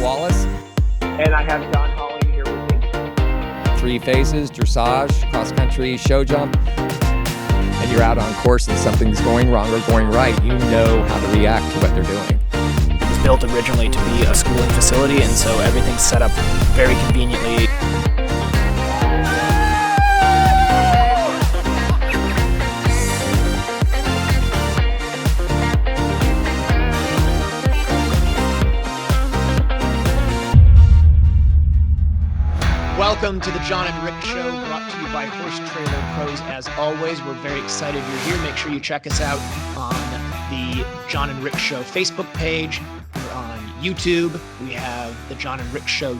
Wallace. And I have Don Holly here with me. Three phases, dressage, cross-country, show jump. And you're out on course and something's going wrong or going right. You know how to react to what they're doing. It was built originally to be a schooling facility, and so everything's set up very conveniently. Welcome to the Jon and Rick Show, brought to you by Horse Trailer Pros. As always, we're very excited you're here. Make sure you check us out on the Jon and Rick Show Facebook page. We're on YouTube. We have the Jon and Rick Show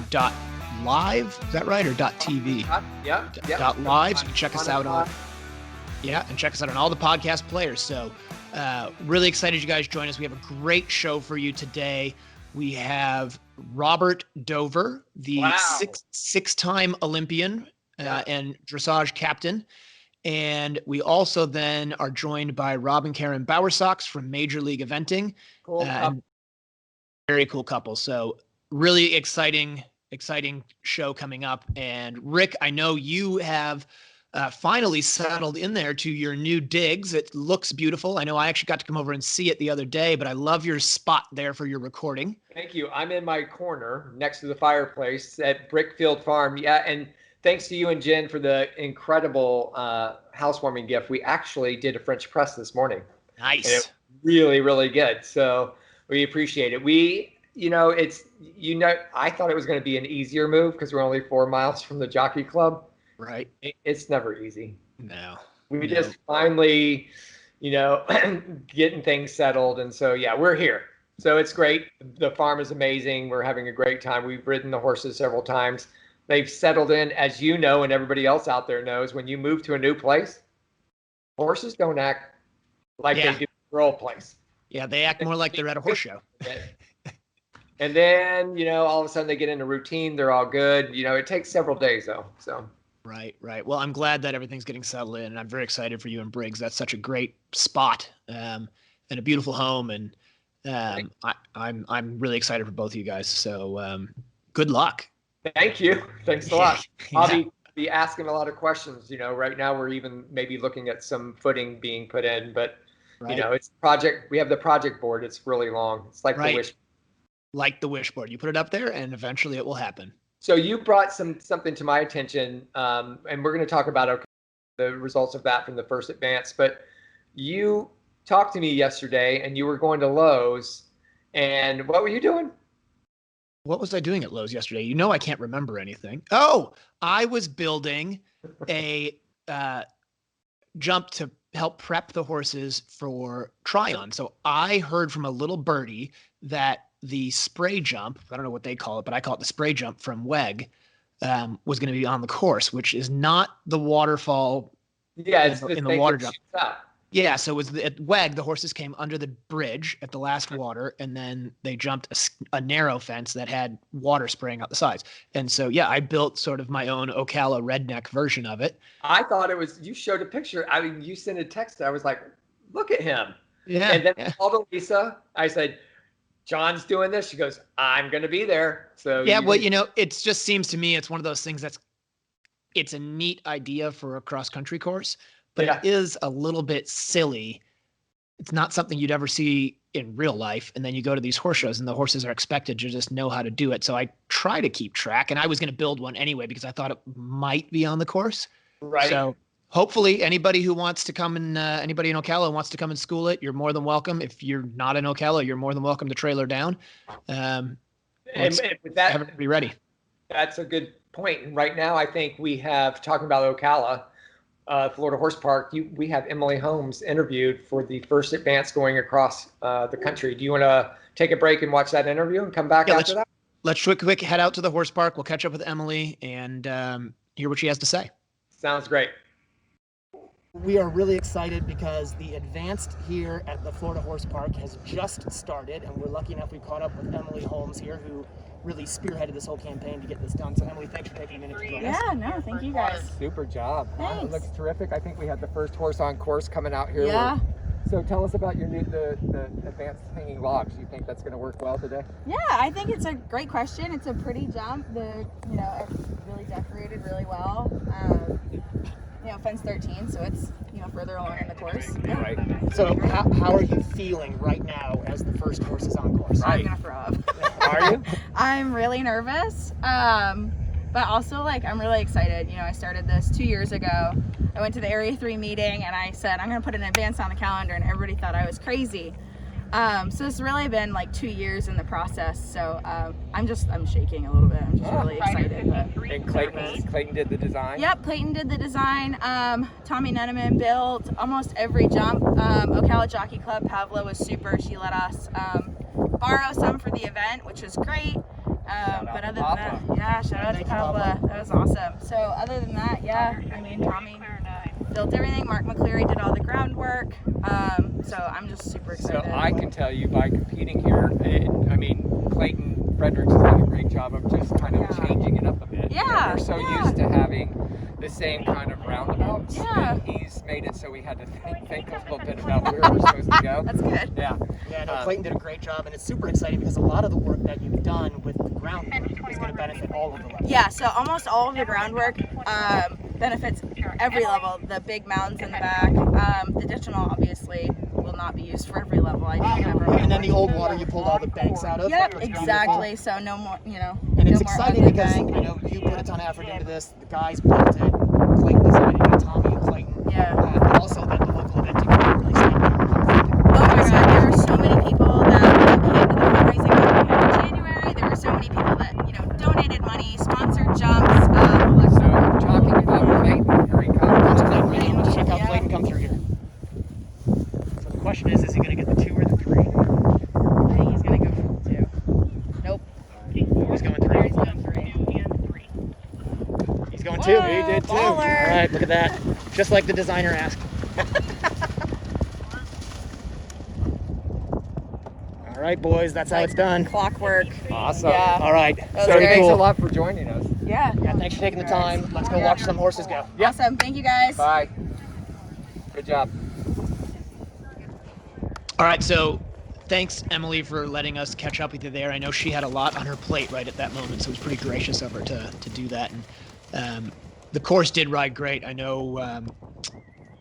.live. Is that right? Or .tv? Yeah. .live. So you can check us out on and check us out on all the podcast players. So really excited you guys join us. We have a great show for you today. We have Robert Dover, the six-time Olympian and dressage captain. And we also then are joined by Rob and Karen Bowersox from Major League Eventing. Cool. Very cool couple. So really exciting show coming up. And Rick, I know you have finally settled in there to your new digs. It looks beautiful. I know I actually got to come over and see it the other day, but I love your spot there for your recording. Thank you. I'm in my corner next to the fireplace at Brickfield Farm. Yeah, and thanks to you and Jen for the incredible housewarming gift. We actually did a French press this morning. Nice. And it really, really good. So we appreciate it. I thought it was going to be an easier move because we're only 4 miles from the Jockey Club. Right. It's never easy. No. We just finally, getting things settled. And so, we're here. So it's great. The farm is amazing. We're having a great time. We've ridden the horses several times. They've settled in, as you know, and everybody else out there knows, when you move to a new place, horses don't act like they do in their old place. Yeah, they act more like they're at a horse show. And then, all of a sudden they get in a routine. They're all good. It takes several days, though. So. Right. Well, I'm glad that everything's getting settled in, and I'm very excited for you and Briggs. That's such a great spot and a beautiful home, and I'm really excited for both of you guys. So good luck. Thank you. Thanks a lot. I'll be asking a lot of questions. Right now we're even maybe looking at some footing being put in, but it's project. We have the project board. It's really long. It's like the wish. Like the wish board. You put it up there, and eventually it will happen. So you brought something to my attention, and we're going to talk about the results of that from the first advance. But you talked to me yesterday, and you were going to Lowe's. And what were you doing? What was I doing at Lowe's yesterday? I can't remember anything. Oh, I was building a jump to help prep the horses for try-on. So I heard from a little birdie that the spray jump, I don't know what they call it, but I call it the spray jump from WEG, was going to be on the course, which is not the waterfall in the water jump. Yeah, so it was at WEG, the horses came under the bridge at the last water, and then they jumped a narrow fence that had water spraying out the sides. And so, I built sort of my own Ocala redneck version of it. I thought it was, you showed a picture. I mean, you sent a text. I was like, look at him. Yeah. And then I called Elisa. I said, John's doing this. She goes, I'm going to be there. So it just seems to me it's one of those things it's a neat idea for a cross country course, but it is a little bit silly. It's not something you'd ever see in real life. And then you go to these horse shows and the horses are expected to just know how to do it. So I try to keep track, and I was going to build one anyway because I thought it might be on the course. Right. So hopefully anybody who wants to come and anybody in Ocala who wants to come and school it, you're more than welcome. If you're not in Ocala, you're more than welcome to trailer down. And with that, have it be ready. That's a good point. And right now, I think we have, talking about Ocala, Florida Horse Park, we have Emily Holmes interviewed for the first advance going across the country. Do you want to take a break and watch that interview and come back after that? Let's quick head out to the horse park. We'll catch up with Emily and hear what she has to say. Sounds great. We are really excited because the advanced here at the Florida Horse Park has just started, and we're lucky enough we caught up with Emily Holmes here, who really spearheaded this whole campaign to get this done. So Emily, thanks for taking a minute to join us. Yeah, no, thank you guys. Super job. Thanks. It looks terrific. I think we had the first horse on course coming out here. Yeah. So tell us about your the advanced hanging logs. You think that's going to work well today? Yeah, I think it's a great question. It's a pretty jump. It's really decorated really well. Fence 13, so it's further along in the course. Yeah. Right. So how are you feeling right now as the first horse is on course? I'm gonna throw up. Are you? I'm really nervous, but also I'm really excited. I started this 2 years ago. I went to the Area 3 meeting and I said I'm gonna put an advance on the calendar, and everybody thought I was crazy. So it's really been 2 years in the process. So I'm shaking a little bit. I'm just really excited. But And Clayton did the design? Yep, Clayton did the design. Tommy Neneman built almost every jump. Ocala Jockey Club, Pavla was super. She let us borrow some for the event, which was great. But other than that, yeah, shout out to Pavla. That was awesome. So other than that, yeah, Tommy built everything. Mark McCleary did all the groundwork. So I'm just super excited. So I can tell you by competing here, Clayton Fredericks has done a great job of just kind of changing it up a bit. Yeah. We're so used to having the same kind of roundabouts. Yeah. And he's made it so we had to think a little bit about where we're supposed to go. That's good. Yeah. Yeah, no, Clayton did a great job, and it's super exciting because a lot of the work that you've done with the groundwork is going to benefit all of the levels. Yeah, so almost all of the groundwork benefits every level. The big mounds in the back. The additional obviously will not be used for every level. And then the old water, you pulled all the banks out of. Yep, That was exactly. beautiful. So no more, And it's no more exciting ugly because bank. I know you put a ton of effort into this. The guys built it. Clayton designed it. And Tommy and Clayton. Yeah. And also that the local event team really stepped up. Oh my God, there were so many people that came to the fundraising that we had in January. There were so many people that donated money, sponsored jumps. So talking about Clayton, here he comes. Let's check out Clayton come through here. So the question is he going to get the 2 or the 3? I think he's gonna go for 2. Nope. He's going 3. He's going 3. He's going 2. Whoa, He did 2. baller. All right, look at that. Just like the designer asked. All right, boys, that's how it's done. Clockwork. Awesome. Yeah. All right. was So great. thanks a lot for joining us. Yeah. Yeah, thanks for taking the time. Let's go watch some horses go. Awesome. Thank you guys. Bye. Good job. All right, so thanks, Emily, for letting us catch up with you there. I know she had a lot on her plate right at that moment, so it was pretty gracious of her to do that. And the course did ride great. I know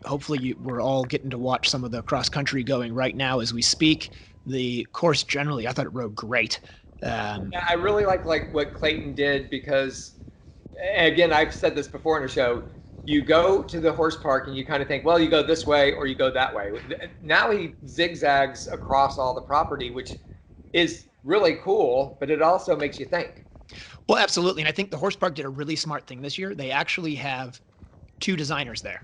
hopefully we're all getting to watch some of the cross country going right now as we speak. The course generally, I thought it rode great. Yeah, I really like what Clayton did because, again, I've said this before in a show. You go to the horse park and you kind of think, well, you go this way or you go that way. Now he zigzags across all the property, which is really cool, but it also makes you think. Well, absolutely. And I think the horse park did a really smart thing this year. They actually have 2 designers there.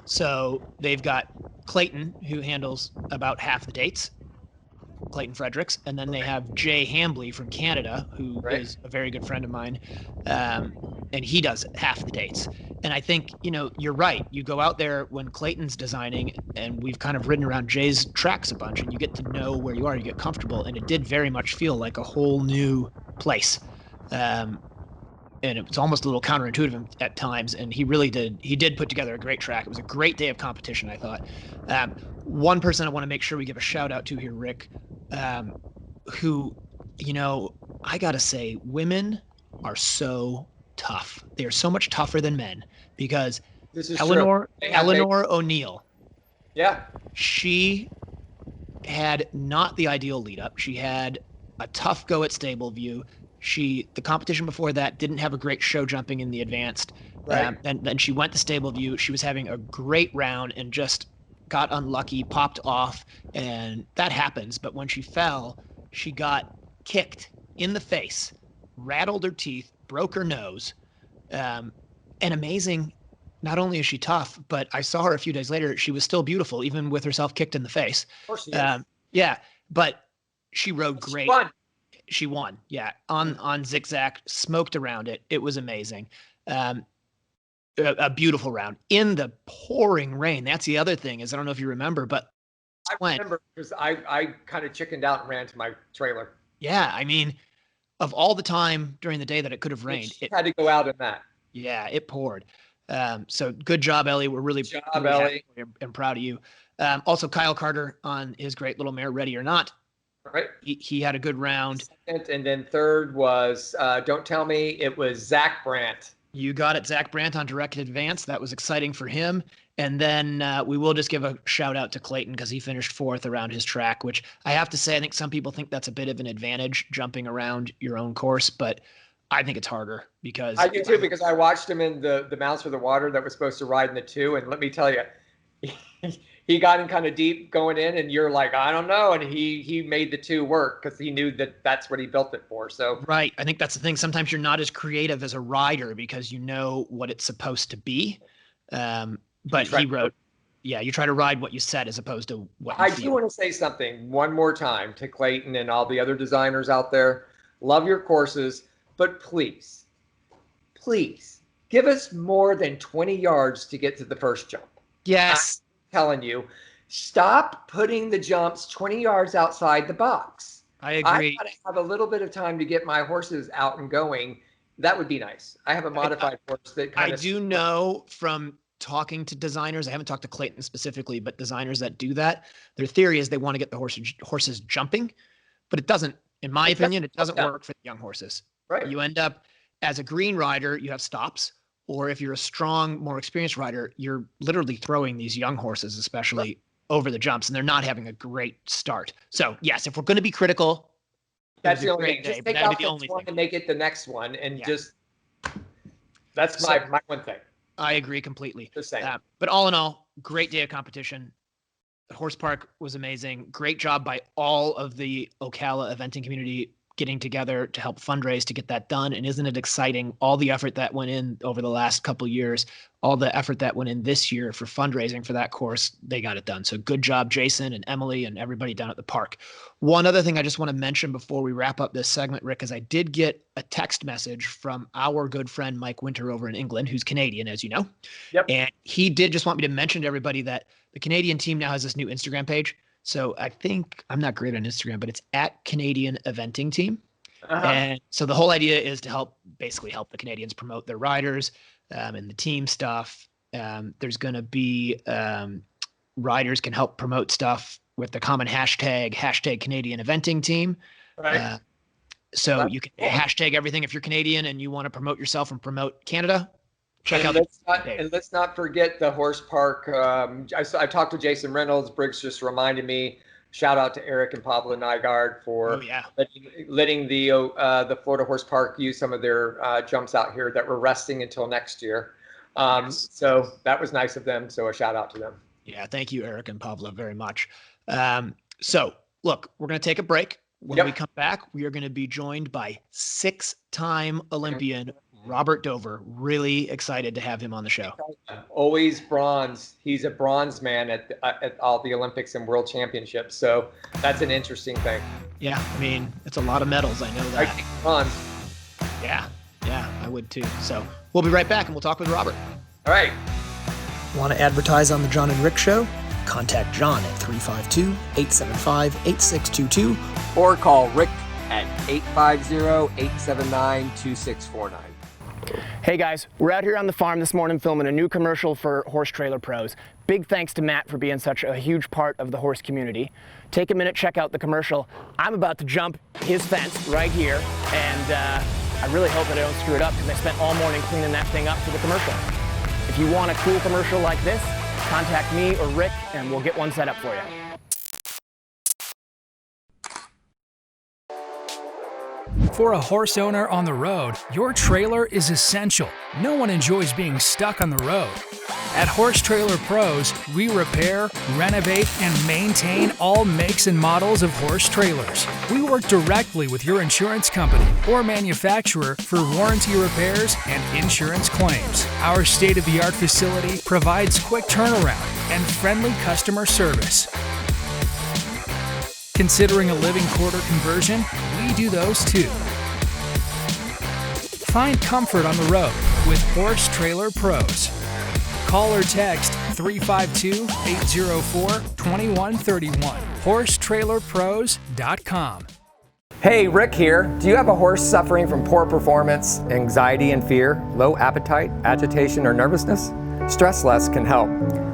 So they've got Clayton, who handles about half the dates, Clayton Fredericks, and then they have Jay Hambley from Canada, who is a very good friend of mine, and he does half the dates. And I think, you're right. You go out there when Clayton's designing, and we've kind of ridden around Jay's tracks a bunch, and you get to know where you are, you get comfortable, and it did very much feel like a whole new place. And it was almost a little counterintuitive at times, and he did put together a great track. It was a great day of competition, I thought. One person I want to make sure we give a shout out to here, Rick, who, I gotta say, women are so tough. They are so much tougher than men because This is Eleanor true. O'Neill, Yeah. she had not the ideal lead up. She had a tough go at stable view. The competition before that didn't have a great show jumping in the advanced. Right. And then she went to stable view. She was having a great round and just got unlucky, popped off, and that happens. But when she fell, she got kicked in the face, rattled her teeth, broke her nose. And amazing, not only is she tough, but I saw her a few days later. She was still beautiful, even with herself kicked in the face. Of course she is. Yeah, but she rode great. She won. She won, yeah, on zigzag, smoked around it. It was amazing. A beautiful round in the pouring rain. That's the other thing is I don't know if you remember, but I remember because I kind of chickened out and ran to my trailer. Yeah, I mean, of all the time during the day that it could have rained, It had to go out in that. Yeah, it poured. So good job, Ellie. We're really, Good job, really Ellie. happy and proud of you. Also, Kyle Carter on his great little mare, Ready or Not. Right. He had a good round. Second, and then third was, don't tell me, it was Zach Brandt. You got it, Zach Brandt on Directed Advance. That was exciting for him. And then we will just give a shout out to Clayton because he finished 4th around his track, which I have to say, I think some people think that's a bit of an advantage jumping around your own course, but I think it's harder because I do too, because I watched him in the Mounts for the Water that was supposed to ride in the 2. And let me tell you, he got in kind of deep going in, and you're like, I don't know. And he made the 2 work because he knew that that's what he built it for. So right. I think that's the thing. Sometimes you're not as creative as a rider because you know what it's supposed to be. But he wrote, you try to ride what you said as opposed to what you feel. do want to say something one more time to Clayton and all the other designers out there. Love your courses, but please give us more than 20 yards to get to the first jump. Yes. I'm telling you, stop putting the jumps 20 yards outside the box. I agree. I want to have a little bit of time to get my horses out and going. That would be nice. I have a modified horse that kind of. I do know from talking to designers, I haven't talked to Clayton specifically, but designers that do that, their theory is they want to get the horses jumping, but it doesn't, in my opinion, it doesn't work for the young horses. Right. You end up, as a green rider, you have stops, or if you're a strong, more experienced rider, you're literally throwing these young horses, especially over the jumps, and they're not having a great start. So yes, if we're going to be critical, that's the only thing. Just take out the one and make it the next one, and just that's my one thing. I agree completely. Just saying. But all in all, great day of competition. The horse park was amazing. Great job by all of the Ocala eventing community getting together to help fundraise to get that done. And isn't it exciting? All the effort that went in over the last couple of years, all the effort that went in this year for fundraising for that course, they got it done. So good job, Jason and Emily and everybody down at the park. One other thing I just want to mention before we wrap up this segment, Rick, is I did get a text message from our good friend Mike Winter over in England, who's Canadian, as you know. Yep. And he did just want me to mention to everybody that the Canadian team now has this new Instagram page. So I think I'm not great on Instagram, but it's at Canadian Eventing Team. And so the whole idea is to help the Canadians promote their riders and the team stuff. There's going to be riders can help promote stuff with the common hashtag Canadian Eventing Team. Right. So That's you can cool. hashtag everything if you're Canadian and you want to promote yourself and promote Canada. Check out let's not forget the horse park. I talked to Jason Reynolds. Briggs just reminded me. Shout out to Eric and Pablo Nygaard for letting the Florida Horse Park use some of their jumps out here that were resting until next year. So that was nice of them. So a shout out to them. Yeah, thank you, Eric and Pablo, very much. So look, we're going to take a break. When we come back, we are going to be joined by 6-time Olympian Robert Dover. Really excited to have him on the show. Always bronze. He's a bronze man at all the Olympics and World Championships. So that's an interesting thing. Yeah, I mean, it's a lot of medals. I know that. I think bronze. Yeah, I would too. So we'll be right back and we'll talk with Robert. All right. Want to advertise on the Jon and Rick Show? Contact Jon at 352-875-8622. Or call Rick at 850-879-2649. Hey guys, we're out here on the farm this morning filming a new commercial for Horse Trailer Pros. Big thanks to Matt for being such a huge part of the horse community. Take a minute, check out the commercial. I'm about to jump his fence right here, and I really hope that I don't screw it up because I spent all morning cleaning that thing up for the commercial. If you want a cool commercial like this, contact me or Rick and we'll get one set up for you. For a horse owner on the road, your trailer is essential. No one enjoys being stuck on the road. At Horse Trailer Pros, we repair, renovate, and maintain all makes and models of horse trailers. We work directly with your insurance company or manufacturer for warranty repairs and insurance claims. Our state-of-the-art facility provides quick turnaround and friendly customer service. Considering a living quarter conversion? We do those too. Find comfort on the road with Horse Trailer Pros. Call or text 352-804-2131. HorseTrailerPros.com. Hey, Rick here. Do you have a horse suffering from poor performance, anxiety and fear, low appetite, agitation, or nervousness? Stress Less can help.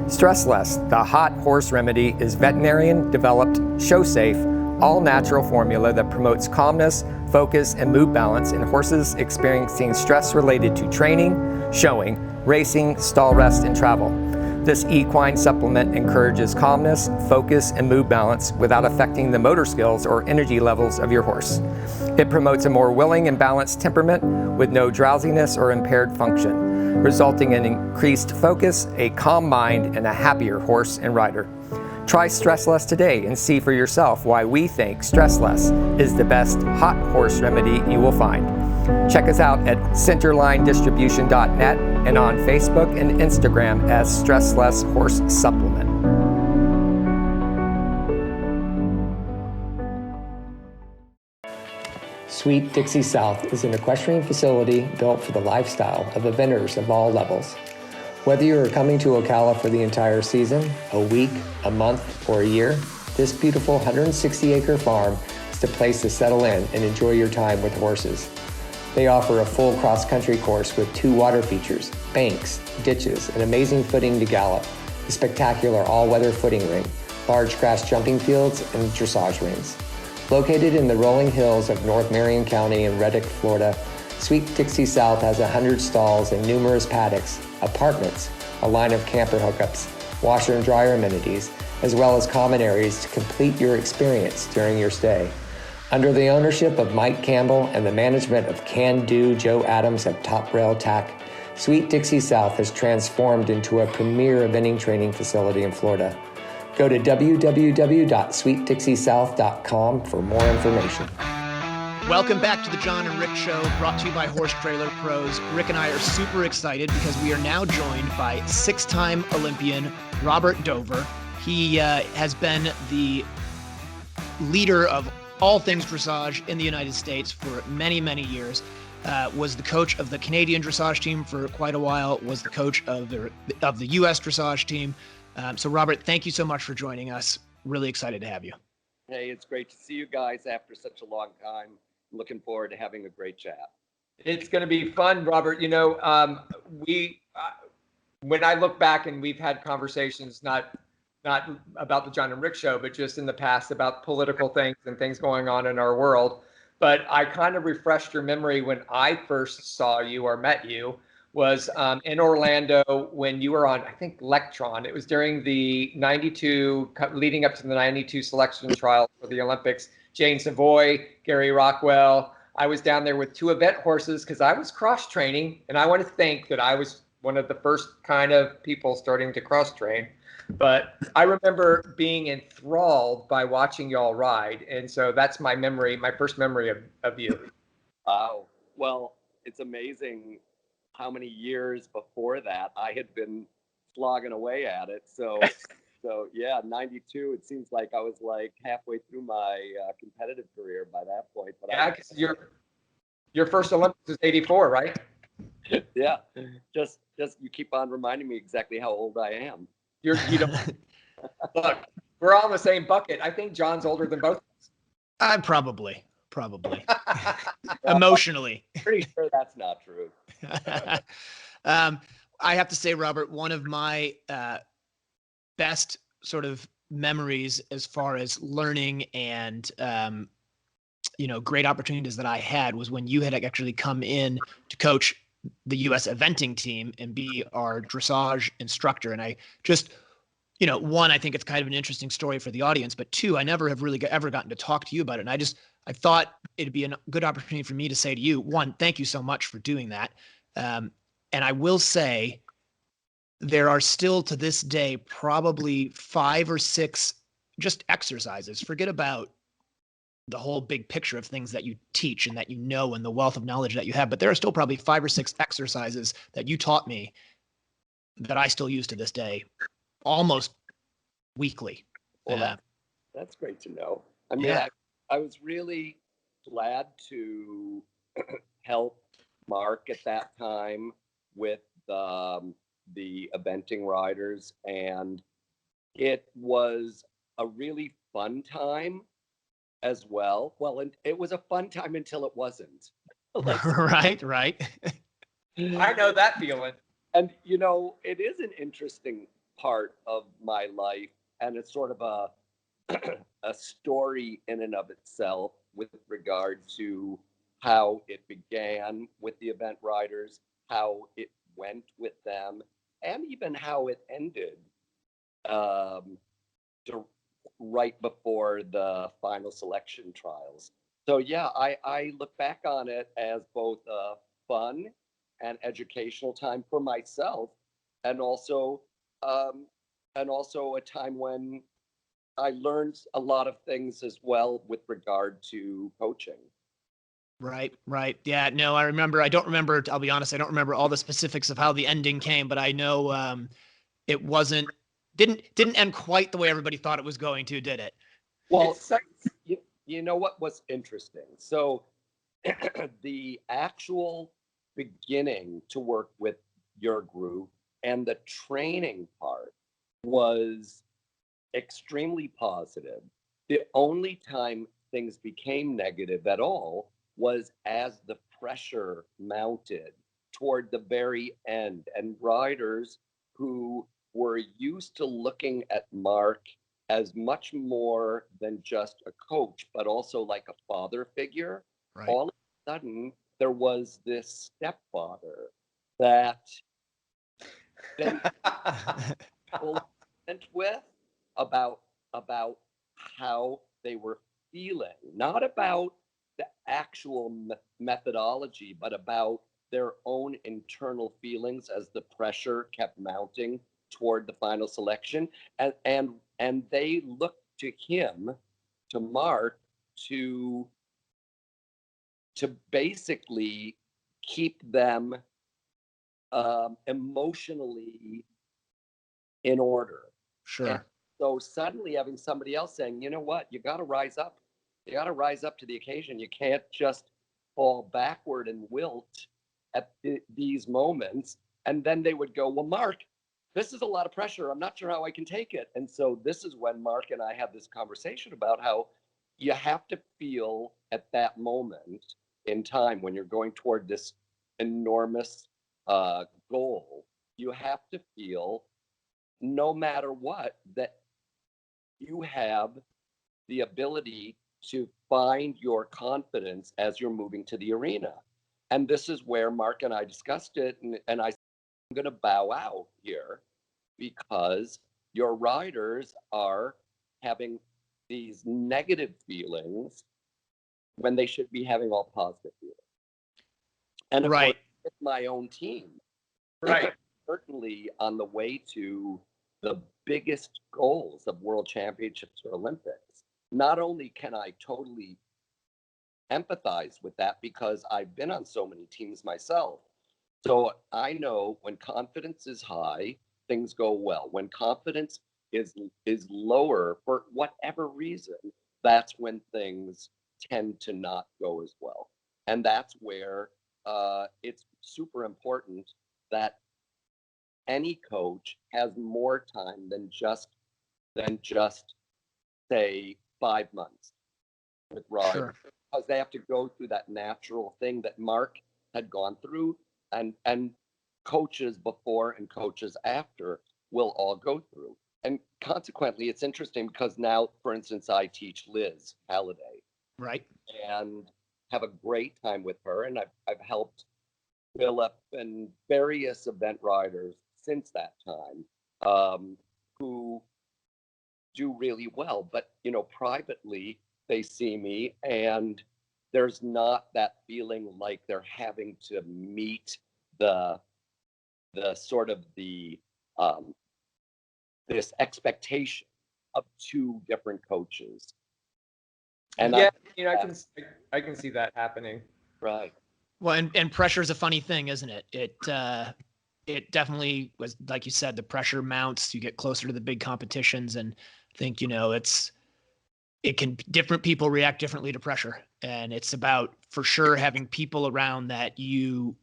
Stress Less, the hot horse remedy, is veterinarian developed, show safe, all natural formula that promotes calmness, focus, and mood balance in horses experiencing stress related to training, showing, racing, stall rest, and travel. This equine supplement encourages calmness, focus, and mood balance without affecting the motor skills or energy levels of your horse. It promotes a more willing and balanced temperament with no drowsiness or impaired function, resulting in increased focus, a calm mind, and a happier horse and rider. Try Stress Less today and see for yourself why we think Stress Less is the best hot horse remedy you will find. Check us out at centerlinedistribution.net and on Facebook and Instagram as Stress Less Horse Supplement. Sweet Dixie South is an equestrian facility built for the lifestyle of eventers of all levels. Whether you are coming to Ocala for the entire season, a week, a month, or a year, this beautiful 160-acre farm is the place to settle in and enjoy your time with horses. They offer a full cross-country course with 2 water features, banks, ditches, an amazing footing to gallop, a spectacular all-weather footing ring, large grass jumping fields, and dressage rings. Located in the rolling hills of North Marion County in Reddick, Florida, Sweet Dixie South has 100 stalls and numerous paddocks, apartments, a line of camper hookups, washer and dryer amenities, as well as common areas to complete your experience during your stay. Under the ownership of Mike Campbell and the management of Can-Do Joe Adams of Top Rail Tack, Sweet Dixie South has transformed into a premier eventing training facility in Florida. Go to www.sweetdixiesouth.com for more information. Welcome back to the Jon and Rick Show, brought to you by Horse Trailer Pros. Rick and I are super excited because we are now joined by 6-time Olympian Robert Dover. He has been the leader of all things dressage in the United States for many, many years. Was the coach of the Canadian dressage team for quite a while, was the coach of the U.S. dressage team. So Robert, thank you so much for joining us. Really excited to have you. Hey, it's great to see you guys after such a long time. Looking forward to having a great chat. It's going to be fun, Robert. You know, when I look back, and we've had conversations, not about the Jon and Rick Show, but just in the past about political things and things going on in our world. But I kind of refreshed your memory when I first saw you or met you was in Orlando when you were on, I think, Lectron. It was during the 92, leading up to the 92 selection trial for the Olympics. Jane Savoy, Gary Rockwell. I was down there with 2 event horses because I was cross training, and I want to think that I was one of the first kind of people starting to cross train. But I remember being enthralled by watching y'all ride, and so that's my memory, my first memory of you. Wow. Well, it's amazing how many years before that I had been slogging away at it. So yeah, 92, it seems like I was like halfway through my competitive career by that point. But yeah, because your first Olympics was 84, right? Yeah, just you keep on reminding me exactly how old I am. You don't look, we're all in the same bucket. I think John's older than both of us. Probably. Emotionally. Pretty sure that's not true. I have to say, Robert, one of my best sort of memories as far as learning and great opportunities that I had was when you had actually come in to coach the U.S. eventing team and be our dressage instructor. And I just, one, I think it's kind of an interesting story for the audience, but 2, I never have really ever gotten to talk to you about it. And I thought it'd be a good opportunity for me to say to you, 1, thank you so much for doing that. And I will say there are still to this day probably 5 or 6 just exercises. Forget about the whole big picture of things that you teach and that you know and the wealth of knowledge that you have. But there are still probably 5 or 6 exercises that you taught me that I still use to this day, almost weekly. Well, that's great to know. I mean, yeah. I was really glad to help Mark at that time with the eventing riders, and it was a really fun time as well. Well, and it was a fun time until it wasn't. Right. I know that feeling. And, it is an interesting part of my life, and it's sort of a story in and of itself with regard to how it began with the event riders, how it went with them, and even how it ended um, right before the final selection trials. So yeah, I look back on it as both a fun and educational time for myself, and also um, a time when I learned a lot of things as well with regard to coaching. Right, right. Yeah, no, I remember. I don't remember. I'll be honest. I don't remember all the specifics of how the ending came, but I know it didn't end quite the way everybody thought it was going to, did it? Well, It's so, you know what was interesting? So the actual beginning to work with your group and the training part was extremely positive. The only time things became negative at all was as the pressure mounted toward the very end, and riders who were used to looking at Mark as much more than just a coach, but also like a father figure, Right. all of a sudden there was this stepfather that they went with about about how they were feeling, not about the actual methodology, but about their own internal feelings as the pressure kept mounting toward the final selection, and they looked to him, to Mark, to basically keep them emotionally in order. And Sure. so suddenly having somebody else saying, you know what, you got to rise up. You got to rise up to the occasion. You can't just fall backward and wilt at these moments. And then they would go, well, Mark, this is a lot of pressure. I'm not sure how I can take it. And so this is when Mark and I had this conversation about how you have to feel at that moment in time when you're going toward this enormous goal. You have to feel, no matter what, that you have the ability to find your confidence as you're moving to the arena. And this is where Mark and I discussed it. And I said, I'm going to bow out here because your riders are having these negative feelings when they should be having all positive feelings. And of Right. course, with my own team, right. certainly on the way to the biggest goals of world championships or Olympics, not only can I totally empathize with that because I've been on so many teams myself. So I know when confidence is high, things go well. When confidence is lower for whatever reason, that's when things tend to not go as well. And that's where it's super important that any coach has more time than just say 5 months with riders, Sure. because they have to go through that natural thing that Mark had gone through, and coaches before and coaches after will all go through. And consequently, it's interesting because now, for instance, I teach Liz Halliday Right. and have a great time with her, and I've helped Philip and various event riders since that time, who do really well. But privately, they see me, and there's not that feeling like they're having to meet the sort of the this expectation of two different coaches. And Yeah, I I can see that happening. right. Well, and pressure is a funny thing, isn't it? It definitely was, like you said, the pressure mounts. You get closer to the big competitions, and I think different people react differently to pressure, and it's about for sure having people around that you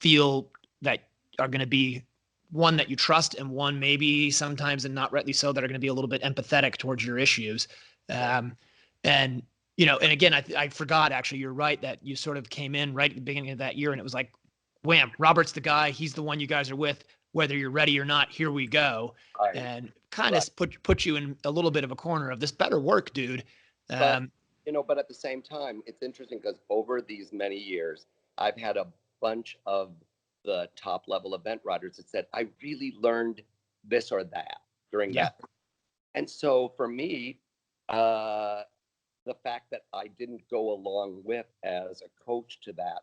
feel that are going to be one that you trust, and one maybe sometimes, and not rightly so, that are going to be a little bit empathetic towards your issues. And and again, I forgot, actually, you're right that you sort of came in right at the beginning of that year, and it was like, wham, Robert's the guy. He's the one you guys are with. whether you're ready or not, here we go. Right. And kind of put you in a little bit of a corner of this better work, dude. But, but at the same time, it's interesting because over these many years, I've had a bunch of the top level event riders that said, I really learned this or that during that. And so for me, the fact that I didn't go along with as a coach to that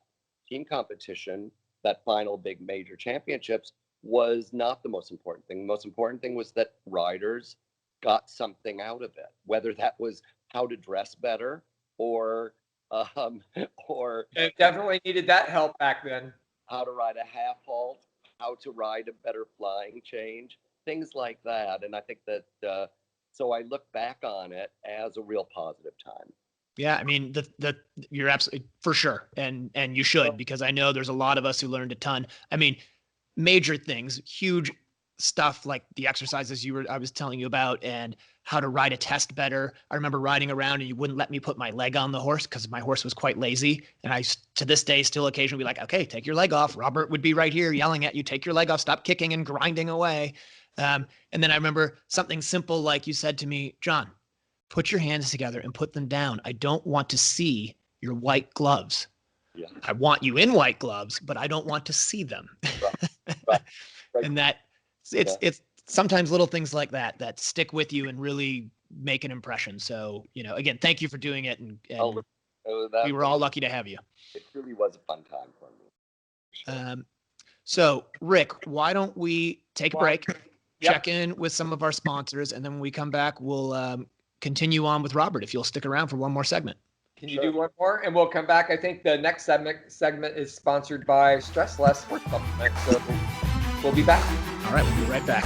team competition, that final big major championships, was not the most important thing. The most important thing was that riders got something out of it, whether that was how to dress better or it definitely needed that help back then. How to ride a half halt, how to ride a better flying change, things like that. And I think that so I look back on it as a real positive time. Yeah, I mean, you're absolutely for sure, and you should, because I know there's a lot of us who learned a ton. I mean, major things, huge stuff like the exercises I was telling you about, and how to ride a test better. I remember riding around and you wouldn't let me put my leg on the horse because my horse was quite lazy, and I to this day still occasionally be like, okay, take your leg off. Robert would be right here yelling at you, take your leg off, stop kicking and grinding away. And then I remember something simple like you said to me, Jon, put your hands together and put them down. I don't want to see your white gloves. Yeah. I want you in white gloves, but I don't want to see them. Right. And that it's sometimes little things like that stick with you and really make an impression. So, again, thank you for doing it. And we were all lucky to have you. It really was a fun time for me. Sure. So Rick, why don't we take a break, check in with some of our sponsors, and then when we come back, we'll continue on with Robert, if you'll stick around for one more segment. Can you do one more? And we'll come back. I think the next segment is sponsored by Stress Less Horse Supplement. So we'll be back. All right, we'll be right back.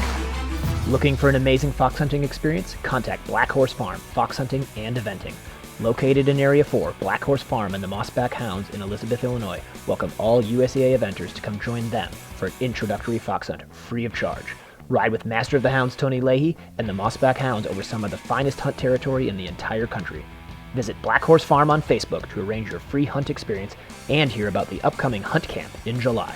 Looking for an amazing fox hunting experience? Contact Black Horse Farm, Fox Hunting and Eventing. Located in Area 4, Black Horse Farm and the Mossback Hounds in Elizabeth, Illinois welcome all USAA eventers to come join them for an introductory fox hunt free of charge. Ride with Master of the Hounds Tony Leahy and the Mossback Hounds over some of the finest hunt territory in the entire country. Visit Black Horse Farm on Facebook to arrange your free hunt experience and hear about the upcoming hunt camp in July.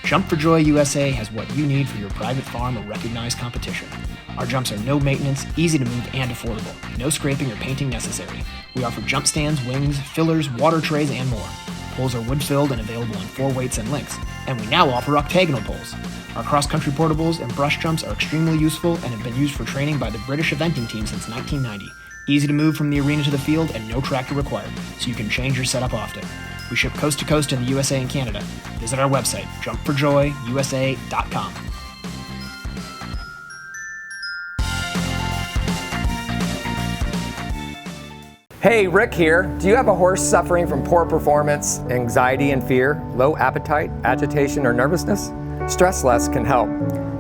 Jump for Joy USA has what you need for your private farm or recognized competition. Our jumps are no maintenance, easy to move, and affordable. No scraping or painting necessary. We offer jump stands, wings, fillers, water trays, and more. Poles are wood-filled and available in 4 weights and lengths. And we now offer octagonal poles. Our cross-country portables and brush jumps are extremely useful and have been used for training by the British eventing team since 1990. Easy to move from the arena to the field and no tractor required, so you can change your setup often. We ship coast to coast in the USA and Canada. Visit our website, jumpforjoyusa.com. Hey, Rick here. Do you have a horse suffering from poor performance, anxiety and fear, low appetite, agitation, or nervousness? Stress Less can help.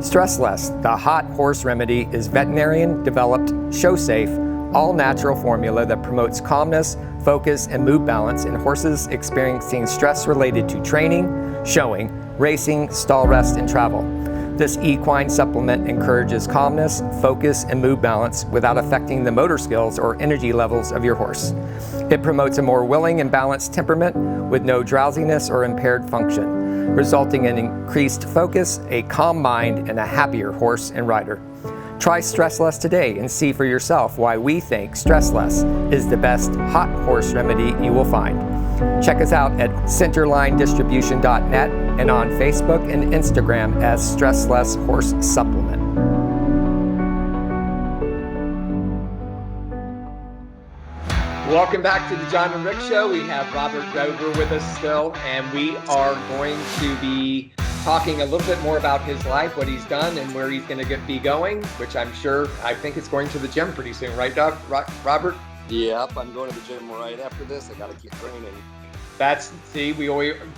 Stress Less, the hot horse remedy, is veterinarian-developed, show-safe, all-natural formula that promotes calmness, focus, and mood balance in horses experiencing stress related to training, showing, racing, stall rest, and travel. This equine supplement encourages calmness, focus, and mood balance without affecting the motor skills or energy levels of your horse. It promotes a more willing and balanced temperament with no drowsiness or impaired function, resulting in increased focus, a calm mind, and a happier horse and rider. Try Stress Less today and see for yourself why we think Stress Less is the best hot horse remedy you will find. Check us out at centerlinedistribution.net and on Facebook and Instagram as Stress Less Horse Supplement. Welcome back to the Jon and Rick Show. We have Robert Dover with us still, and we are going to be talking a little bit more about his life, what he's done, and where he's going to be going, which I think it's going to the gym pretty soon, right, Doug? Robert? Yep, I'm going to the gym right after this. I got to keep training.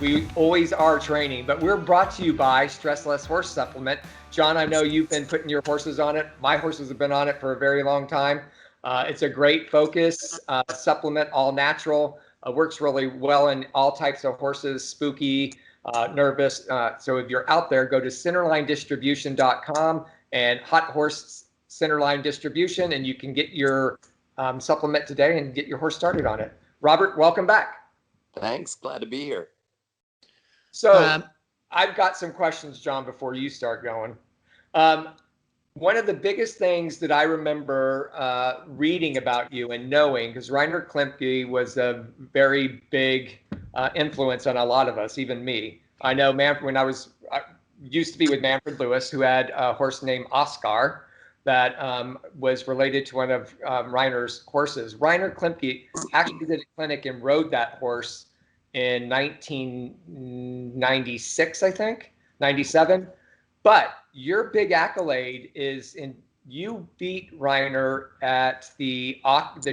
We always are training, but we're brought to you by Stress Less Horse Supplement. Jon, I know you've been putting your horses on it. My horses have been on it for a very long time. It's a great focus supplement, all natural, works really well in all types of horses, spooky, nervous. So if you're out there, go to centerlinedistribution.com and Hot Horse centerline distribution, and you can get your supplement today and get your horse started on it. Robert, welcome back. Thanks. Glad to be here. So I've got some questions, Jon, before you start going. One of the biggest things that I remember reading about you and knowing, because Reiner Klimke was a very big influence on a lot of us, even me. I know when I used to be with Manfred Lewis, who had a horse named Oscar that was related to one of Reiner's horses. Reiner Klimke actually did a clinic and rode that horse in 1996, I think, 97. But your big accolade is you beat Reiner at the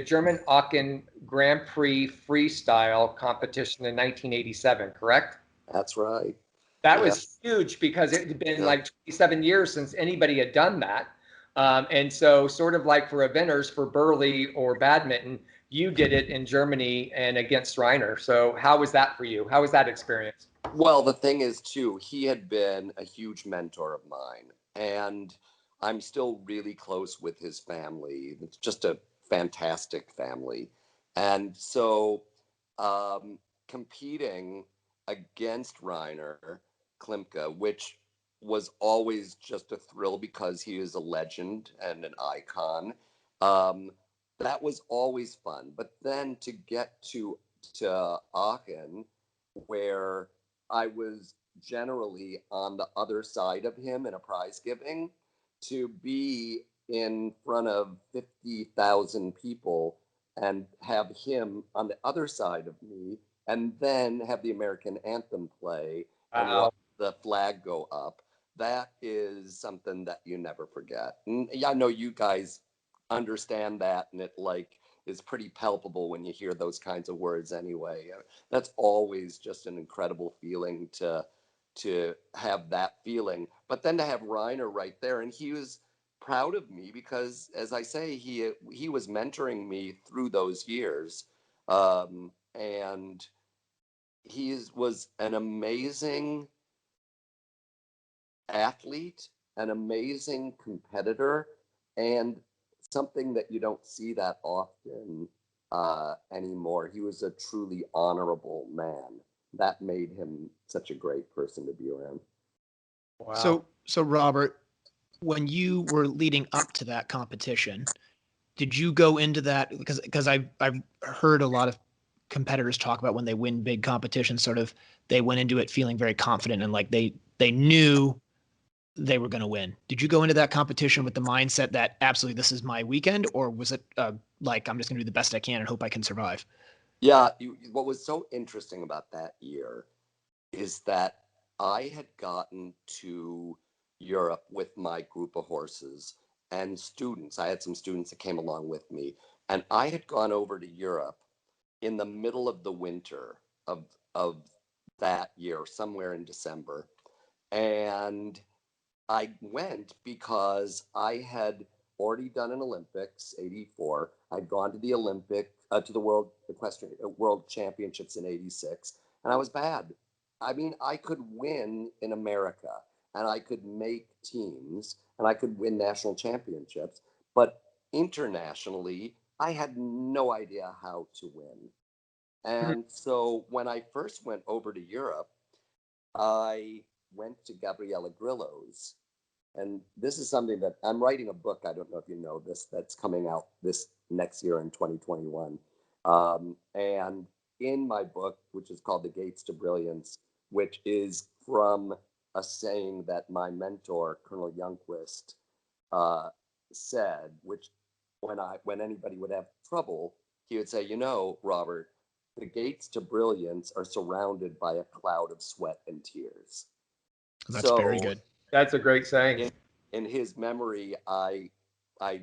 German Aachen Grand Prix freestyle competition in 1987, correct? That's right. That was huge because it had been like 27 years since anybody had done that. And so sort of like for eventers, for Burley or badminton, you did it in Germany and against Reiner. So how was that for you? How was that experience? Well, the thing is, too, he had been a huge mentor of mine, and I'm still really close with his family. It's just a fantastic family. And so competing against Reiner Klimke, which was always just a thrill because he is a legend and an icon, that was always fun. But then to get to Aachen, where I was generally on the other side of him in a prize giving, to be in front of 50,000 people and have him on the other side of me, and then have the American anthem play and watch the flag go up. That is something that you never forget. And I know you guys understand that, and it is pretty palpable when you hear those kinds of words anyway. That's always just an incredible feeling to have that feeling. But then to have Reiner right there, and he was proud of me because, as I say, he was mentoring me through those years, and he was an amazing athlete, an amazing competitor, and something that you don't see that often anymore. He was a truly honorable man. That made him such a great person to be around. Wow. So Robert, when you were leading up to that competition, did you go into that because I've heard a lot of competitors talk about when they win big competitions, sort of they went into it feeling very confident and like they knew they were going to win. Did you go into that competition with the mindset that absolutely this is my weekend, or was it like I'm just going to do the best I can and hope I can survive? Yeah, what was so interesting about that year is that I had gotten to Europe with my group of horses and students. I had some students that came along with me, and I had gone over to Europe in the middle of the winter of that year, somewhere in December. And I went because I had already done an Olympics, 84. I'd gone to the to the World Equestrian World Championships in 86, and I was bad. I mean, I could win in America, and I could make teams, and I could win national championships, but internationally, I had no idea how to win. And so when I first went over to Europe, I went to Gabriella Grillo's. And this is something that I'm writing a book. I don't know if you know this, that's coming out this next year in 2021. And in my book, which is called The Gates to Brilliance, which is from a saying that my mentor, Colonel Youngquist, said, which when anybody would have trouble, he would say, you know, Robert, the gates to brilliance are surrounded by a cloud of sweat and tears. That's very good. That's a great saying. In his memory, I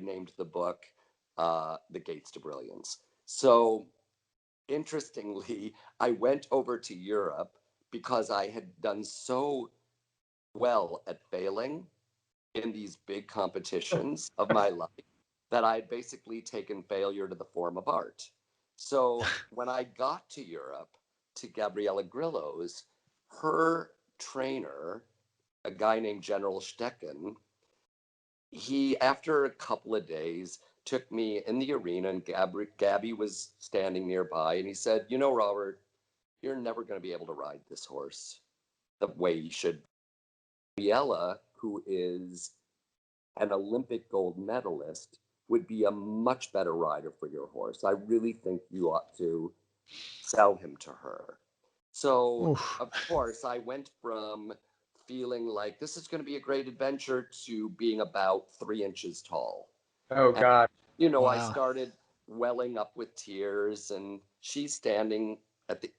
named the book The Gates to Brilliance. So interestingly, I went over to Europe because I had done so well at failing in these big competitions of my life that I had basically taken failure to the form of art. So when I got to Europe, to Gabriella Grillo's, her trainer, a guy named General Stecken, he, after a couple of days, took me in the arena, and Gabby was standing nearby, and he said, "You know, Robert, you're never going to be able to ride this horse the way you should." Gabriella, who is an Olympic gold medalist, would be a much better rider for your horse. I really think you ought to sell him to her. So, Oof. of course, I went from feeling like this is going to be a great adventure to being about 3 inches tall. Oh And, God. I Wow. started welling up with tears, and she's standing at the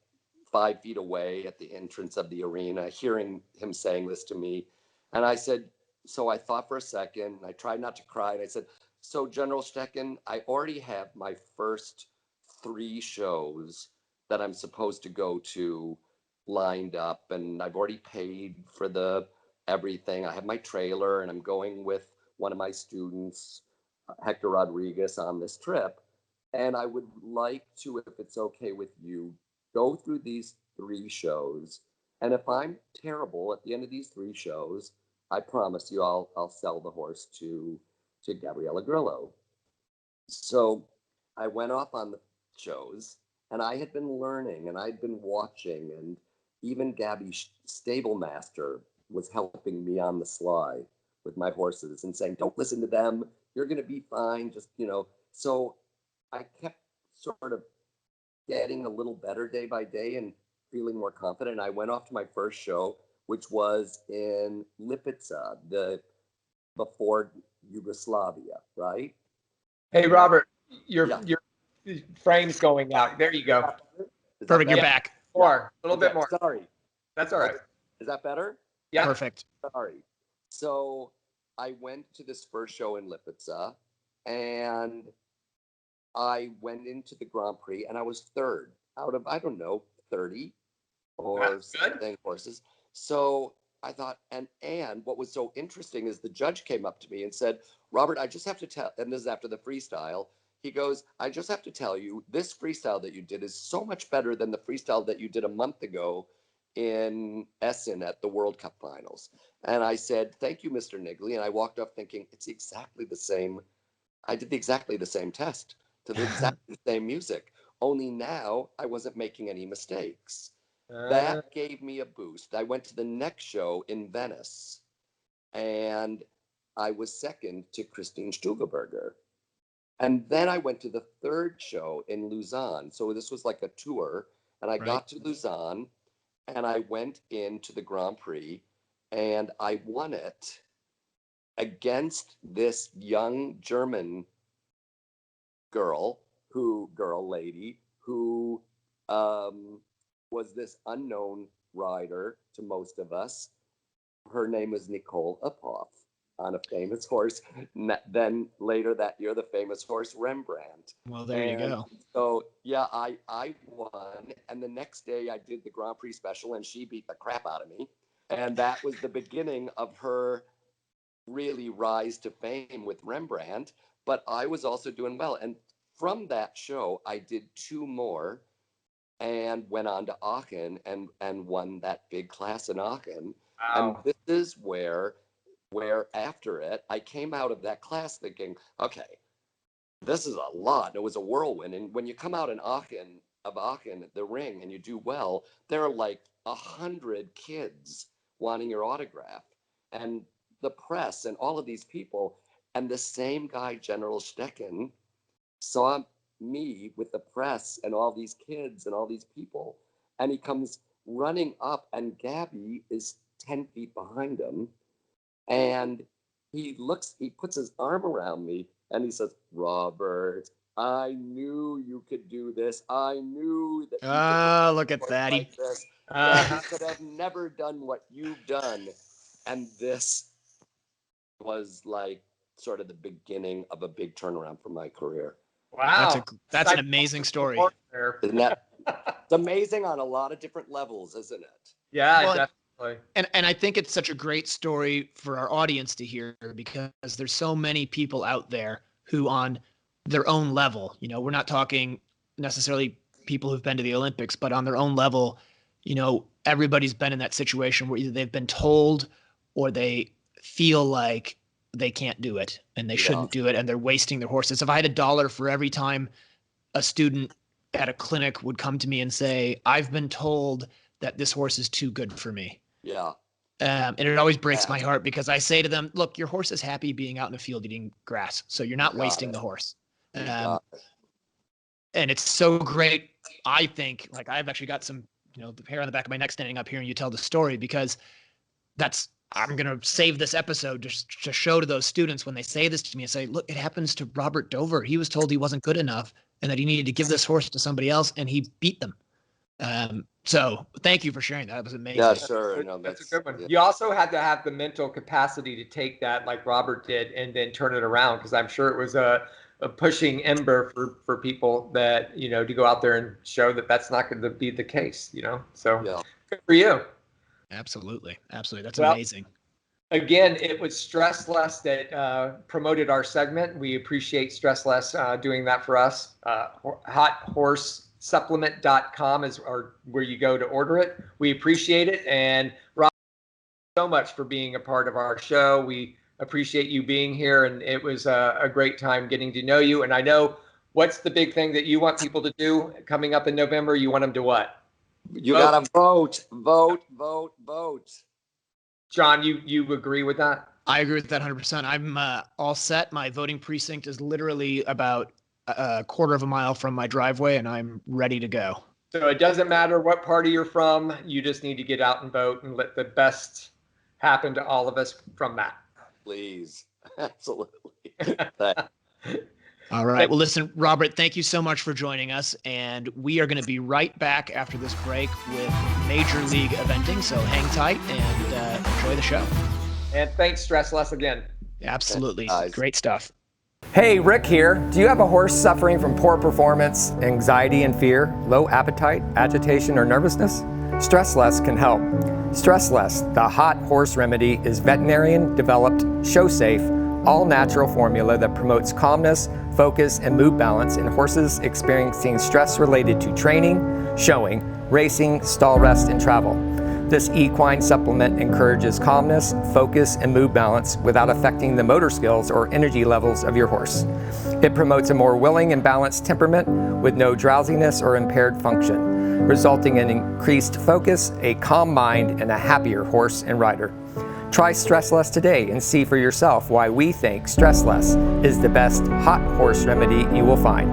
5 feet away at the entrance of the arena, hearing him saying this to me. And I said, so I thought for a second, I tried not to cry, and I said, so General Stecken, I already have my first 3 shows that I'm supposed to go to lined up, and I've already paid for the everything. I have my trailer, and I'm going with one of my students, Hector Rodriguez, on this trip. And I would like to, if it's okay with you, go through these 3 shows. And if I'm terrible at the end of these 3 shows, I promise you I'll sell the horse to Gabriella Grillo. So I went off on the shows, and I had been learning, and I'd been watching, and even Gabby's stable master was helping me on the sly with my horses and saying, don't listen to them. You're going to be fine. Just. So I kept sort of getting a little better day by day and feeling more confident. I went off to my first show, which was in Lipica, before Yugoslavia, right? Hey, Now, Robert, yeah. your frame's going out. There you go. Is that Perfect. You're better? back. More, a little Okay, bit more. Sorry. That's all right. Is that better? Yeah. Perfect. Sorry. So I went to this first show in Lipica, and I went into the Grand Prix, and I was third out of, I don't know, 30 or That's good. something horses. So I thought, and what was so interesting is the judge came up to me and said, Robert, I just have to tell, and this is after the freestyle, he goes, I just have to tell you, this freestyle that you did is so much better than the freestyle that you did a month ago in Essen at the World Cup finals. And I said, thank you, Mr. Nigley. And I walked off thinking, it's exactly the same. I did exactly the same test to the exactly same music. Only now I wasn't making any mistakes. That gave me a boost. I went to the next show in Venice, and I was second to Christine Stugelberger. And then I went to the third show in Lausanne. So this was like a tour. And I got to Lausanne, and I went into the Grand Prix, and I won it against this young German lady who was this unknown rider to most of us. Her name was Nicole Uphoff, on a famous horse. Then later that year, the famous horse Rembrandt. Well, there you go. So yeah, I won, and the next day I did the Grand Prix special, and she beat the crap out of me, and that was the beginning of her really rise to fame with Rembrandt. But I was also doing well, and from that show, I did 2 more and went on to Aachen and won that big class in Aachen. Wow. And this is where after it, I came out of that class thinking, okay, this is a lot. It was a whirlwind. And when you come out of Aachen, the ring, and you do well, there are like 100 kids wanting your autograph. And the press and all of these people, and the same guy, General Stecken, saw me with the press and all these kids and all these people, and he comes running up, and Gabby is 10 feet behind him, and he puts his arm around me, and he says, Robert, I knew you could do this. I knew that you could Look at that. like this. Gabby could have never done what you've done. And this was like sort of the beginning of a big turnaround for my career. Wow. That's an amazing story. Isn't that? It's amazing on a lot of different levels, isn't it? Yeah, Well, definitely. And I think it's such a great story for our audience to hear, because there's so many people out there who, on their own level, we're not talking necessarily people who've been to the Olympics, but on their own level, everybody's been in that situation where either they've been told or they feel like they can't do it and they shouldn't do it and they're wasting their horses. If I had $1 for every time a student at a clinic would come to me and say, I've been told that this horse is too good for me. Yeah. And it always breaks my heart because I say to them, look, your horse is happy being out in the field eating grass. So you're not wasting the horse. And it's so great. I think, like, I've actually got some, the hair on the back of my neck standing up here and you tell the story because I'm going to save this episode just to show to those students when they say this to me and say, look, it happens to Robert Dover. He was told he wasn't good enough and that he needed to give this horse to somebody else and he beat them. So thank you for sharing that. That was amazing. Yeah, sure. No, that's a good one. Yeah. You also had to have the mental capacity to take that like Robert did and then turn it around, because I'm sure it was a pushing ember for people that, to go out there and show that that's not going to be the case, so good for you. Absolutely. That's amazing. Again, it was Stress Less that promoted our segment. We appreciate Stress Less doing that for us. HotHorseSupplement.com is where you go to order it. We appreciate it. And Rob, thank you so much for being a part of our show. We appreciate you being here. And it was a great time getting to know you. And I know, what's the big thing that you want people to do coming up in November? You want them to what? You got to vote. John, you agree with that? I agree with that 100%. I'm all set. My voting precinct is literally about a quarter of a mile from my driveway, and I'm ready to go. So it doesn't matter what party you're from. You just need to get out and vote and let the best happen to all of us from that. Please. Absolutely. All right. Well, listen, Robert, thank you so much for joining us. And we are going to be right back after this break with Major League Eventing. So hang tight and enjoy the show. And thanks, Stress Less, again. Absolutely. Great stuff. Hey, Rick here. Do you have a horse suffering from poor performance, anxiety and fear, low appetite, agitation, or nervousness? Stress Less can help. Stress Less, the hot horse remedy, is veterinarian-developed, show-safe, all-natural formula that promotes calmness, focus, and mood balance in horses experiencing stress related to training, showing, racing, stall rest, and travel. This equine supplement encourages calmness, focus, and mood balance without affecting the motor skills or energy levels of your horse. It promotes a more willing and balanced temperament with no drowsiness or impaired function, resulting in increased focus, a calm mind, and a happier horse and rider. Try Stress Less today and see for yourself why we think Stress Less is the best hot horse remedy you will find.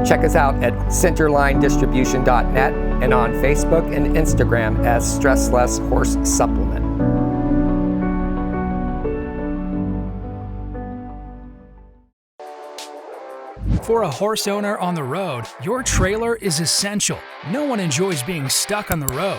Check us out at centerlinedistribution.net and on Facebook and Instagram as Stress Less Horse Supplement. For a horse owner on the road, your trailer is essential. No one enjoys being stuck on the road.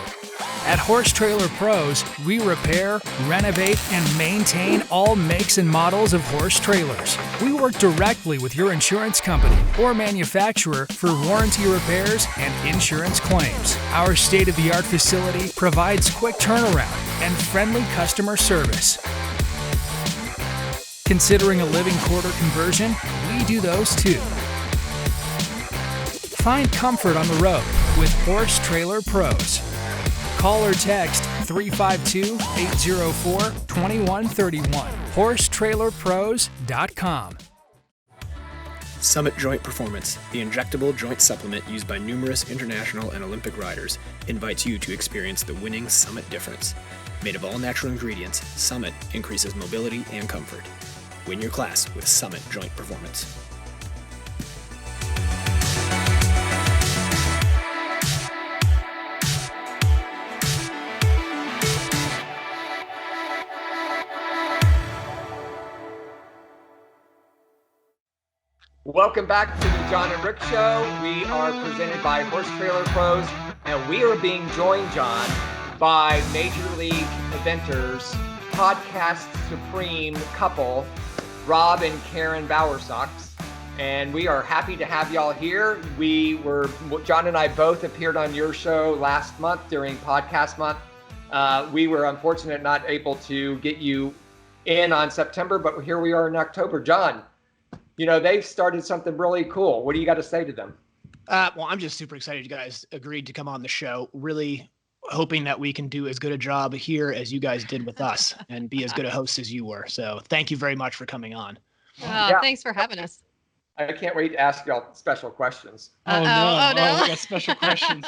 At Horse Trailer Pros, we repair, renovate, and maintain all makes and models of horse trailers. We work directly with your insurance company or manufacturer for warranty repairs and insurance claims. Our state-of-the-art facility provides quick turnaround and friendly customer service. Considering a living quarter conversion? We do those too. Find comfort on the road with Horse Trailer Pros. Call or text 352-804-2131. HorseTrailerPros.com. Summit Joint Performance, the injectable joint supplement used by numerous international and Olympic riders, invites you to experience the winning Summit difference. Made of all natural ingredients, Summit increases mobility and comfort. Win your class with Summit Joint Performance. Welcome back to the Jon and Rick Show. We are presented by Horse Trailer Pros, and we are being joined, John, by Major League Eventers, podcast supreme couple, Rob and Karen Bowersox. And we are happy to have y'all here. John and I both appeared on your show last month during podcast month. We were unfortunate not able to get you in on September, but here we are in October. John, they've started something really cool. What do you got to say to them? Well, I'm just super excited you guys agreed to come on the show. Really hoping that we can do as good a job here as you guys did with us and be as good a host as you were. So thank you very much for coming on. Yeah. Thanks for having us. I can't wait to ask y'all special questions. Oh, Uh-oh. no. Oh, no. We got special questions.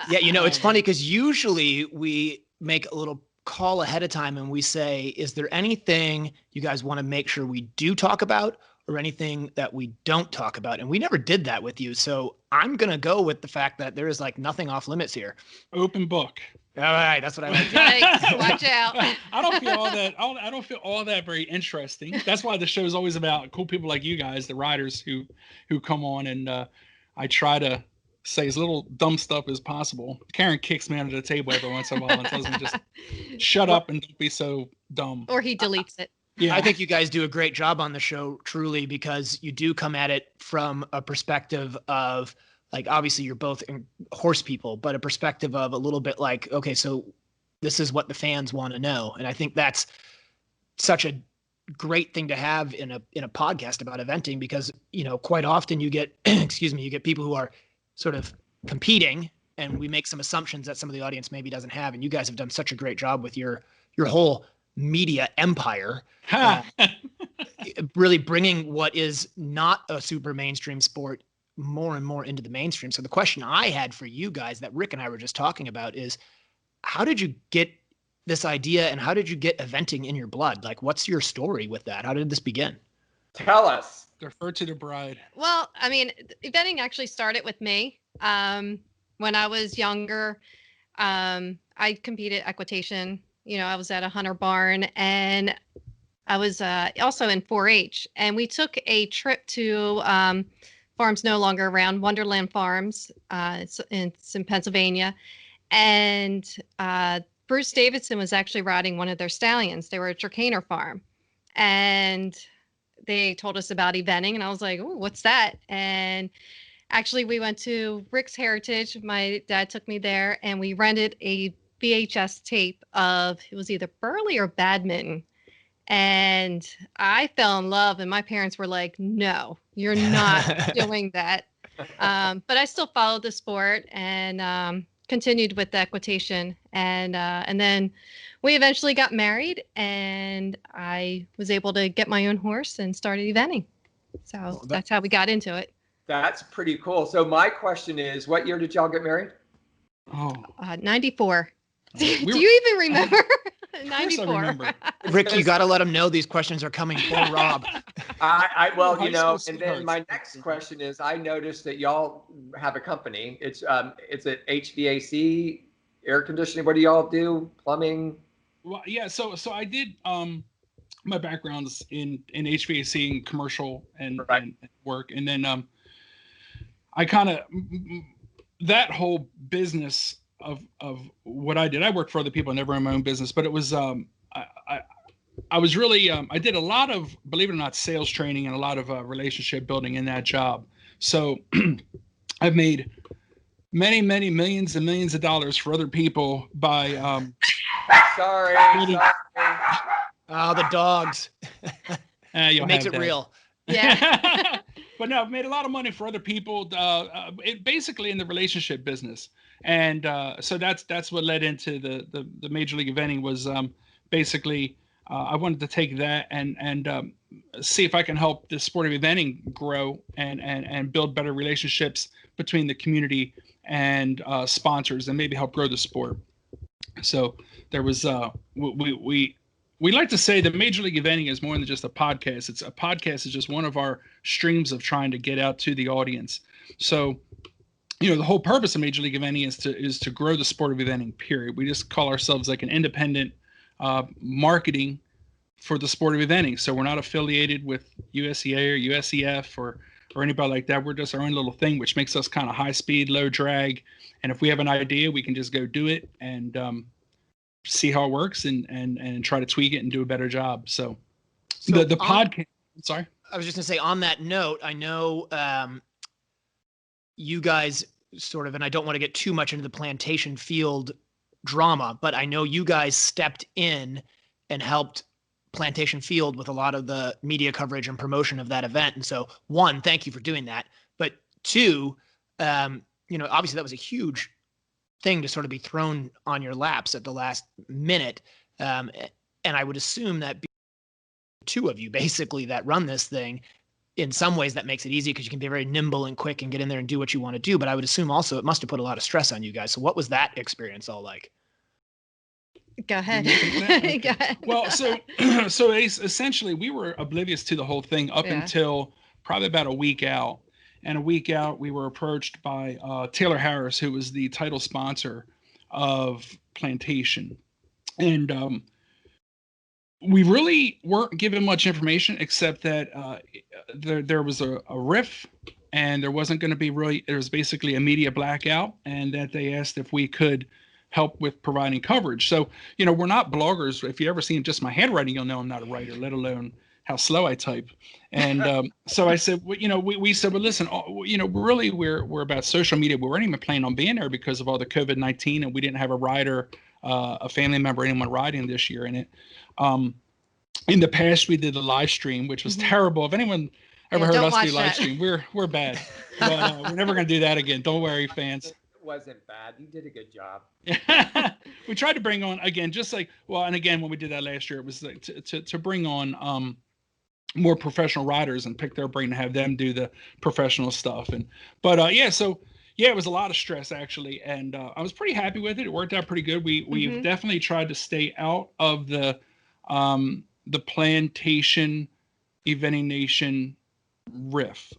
Yeah, it's funny because usually we make a little call ahead of time and we say, is there anything you guys want to make sure we do talk about or anything that we don't talk about? And we never did that with you. So I'm going to go with the fact that there is like nothing off limits here. Open book. All right. That's what I like. Yikes, watch out. I don't feel all that. I don't feel all that very interesting. That's why the show is always about cool people like you guys, the writers who come on, and I try to say as little dumb stuff as possible. Karen kicks me under the table every once in a while and tells me just shut up and don't be so dumb. Or he deletes it. Yeah, I think you guys do a great job on the show, truly, because you do come at it from a perspective of, like, obviously you're both horse people, but a perspective of a little bit like, okay, so this is what the fans want to know. And I think that's such a great thing to have in a podcast about eventing, because, quite often you get, you get people who are sort of competing, and we make some assumptions that some of the audience maybe doesn't have. And you guys have done such a great job with your whole media empire, really bringing what is not a super mainstream sport more and more into the mainstream. So the question I had for you guys that Rick and I were just talking about is, how did you get this idea and how did you get eventing in your blood? Like, what's your story with that? How did this begin? Tell us. Defer to the bride. Well, I mean, eventing actually started with me. When I was younger, I competed equitation. I was at a hunter barn, and I was also in 4-H. And we took a trip to farms no longer around, Wonderland Farms. It's in Pennsylvania. And Bruce Davidson was actually riding one of their stallions. They were a Trakehner farm. And they told us about eventing, and I was like, oh, what's that? And actually, we went to Rick's Heritage. My dad took me there, and we rented a VHS tape of, it was either Burley or Badminton. And I fell in love, and my parents were like, no, you're not doing that. But I still followed the sport and continued with the equitation. And then we eventually got married, and I was able to get my own horse and started eventing. So that's how we got into it. That's pretty cool. So my question is, what year did y'all get married? Oh, 94. Do you even remember? 94. Remember. Rick, you got to let them know these questions are coming for Rob. Well, High school and then my sweethearts. next question is, I noticed that y'all have a company. It's an HVAC, air conditioning. What do y'all do? Plumbing? Well, yeah. So I did. My background's in HVAC and commercial and work, and then I kind of that whole business of what I did. I worked for other people, I never owned my own business, but it was I was really I did a lot of, believe it or not, sales training and a lot of relationship building in that job. So I've made many millions and millions of dollars for other people by Sorry. Oh, the dogs. It makes it real. Yeah. But no, I've made a lot of money for other people, basically in the relationship business. And so that's what led into the Major League Eventing was basically I wanted to take that and see if I can help the sport of eventing grow and build better relationships between the community and sponsors and maybe help grow the sport. So there was we like to say that Major League Eventing is more than just a podcast. It's a podcast is just one of our streams of trying to get out to the audience. So, the whole purpose of Major League Eventing is to grow the sport of eventing, period. We just call ourselves like an independent marketing for the sport of eventing. So we're not affiliated with USEA or USEF or anybody like that. We're just our own little thing, which makes us kind of high speed, low drag. And if we have an idea, we can just go do it and see how it works and try to tweak it and do a better job. So the podcast. Sorry, I was just gonna say, on that note, I know you guys sort of, and I don't want to get too much into the plantation field drama, but I know you guys stepped in and helped Plantation Field with a lot of the media coverage and promotion of that event. And so, one, thank you for doing that. But two, obviously that was a huge thing to sort of be thrown on your laps at the last minute. And I would assume that two of you basically that run this thing, in some ways that makes it easy because you can be very nimble and quick and get in there and do what you want to do. But I would assume also it must have put a lot of stress on you guys. So what was that experience all like? Go ahead. Okay. Go ahead. Well, so essentially we were oblivious to the whole thing up Yeah. until probably about a week out. And a week out, we were approached by Taylor Harris, who was the title sponsor of Plantation. And we really weren't given much information except that there was a riff, and there wasn't going to be there was basically a media blackout, and that they asked if we could help with providing coverage. So, we're not bloggers. If you ever seen just my handwriting, you'll know I'm not a writer, let alone how slow I type. And so I said, we said, well, listen, really we're about social media. We weren't even planning on being there because of all the COVID-19, and we didn't have a rider, a family member, anyone riding this year in it. In the past, we did a live stream, which was terrible. If anyone ever heard don't us watch do live that. stream, we're bad. But we're never going to do that again. Don't worry, fans. It wasn't bad. You did a good job. We tried to bring on again, just like, and again, when we did that last year, it was like to bring on more professional riders and pick their brain to have them do the professional stuff. But it was a lot of stress actually. And I was pretty happy with it. It worked out pretty good. We've definitely tried to stay out of the Plantation Eventing Nation riff.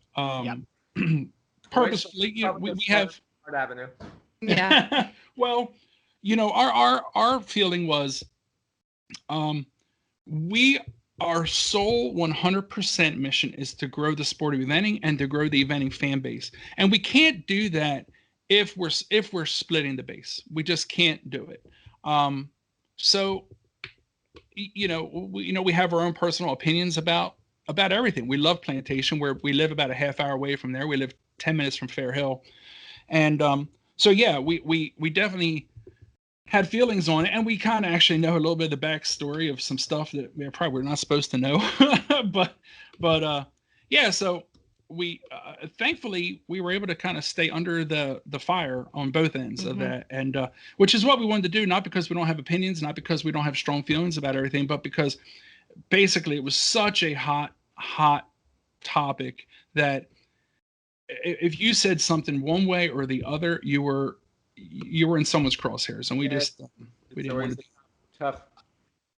Purposefully, we have Hard Avenue. Yeah. well, our feeling was, our sole 100% mission is to grow the sport of eventing and to grow the eventing fan base. And we can't do that if we're splitting the base. We just can't do it. So, we have our own personal opinions about everything. We love Plantation, where we live about a half hour away from there. We live 10 minutes from Fair Hill. And we definitely had feelings on it, and we kind of actually know a little bit of the backstory of some stuff that we're probably not supposed to know. So we thankfully we were able to kind of stay under the fire on both ends of that, and which is what we wanted to do, not because we don't have opinions, not because we don't have strong feelings about everything, but because basically it was such a hot topic that if you said something one way or the other, you were in someone's crosshairs, and we didn't want to. Tough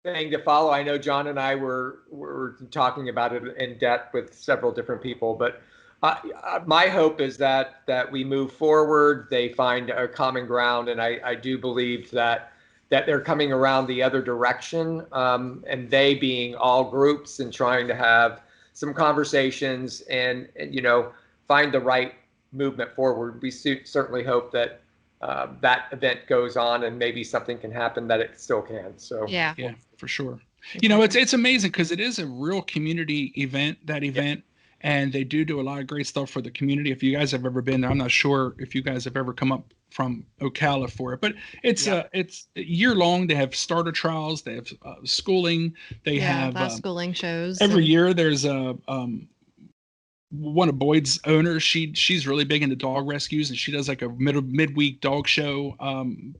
thing to follow. I know Jon and I were talking about it in depth with several different people, but my hope is that we move forward. They find a common ground, and I do believe that they're coming around the other direction, and they being all groups and trying to have some conversations and find the right movement forward. We certainly hope that that event goes on and maybe something can happen that it still can. So Yeah. Yeah, for sure. It's amazing because it is a real community event, and they do a lot of great stuff for the community. If you guys have ever been there, I'm not sure if you guys have ever come up from Ocala for it, but it's year long. They have starter trials, they have schooling, they have schooling shows. Every year there's one of Boyd's owners, she's really big into dog rescues, and she does like a midweek dog show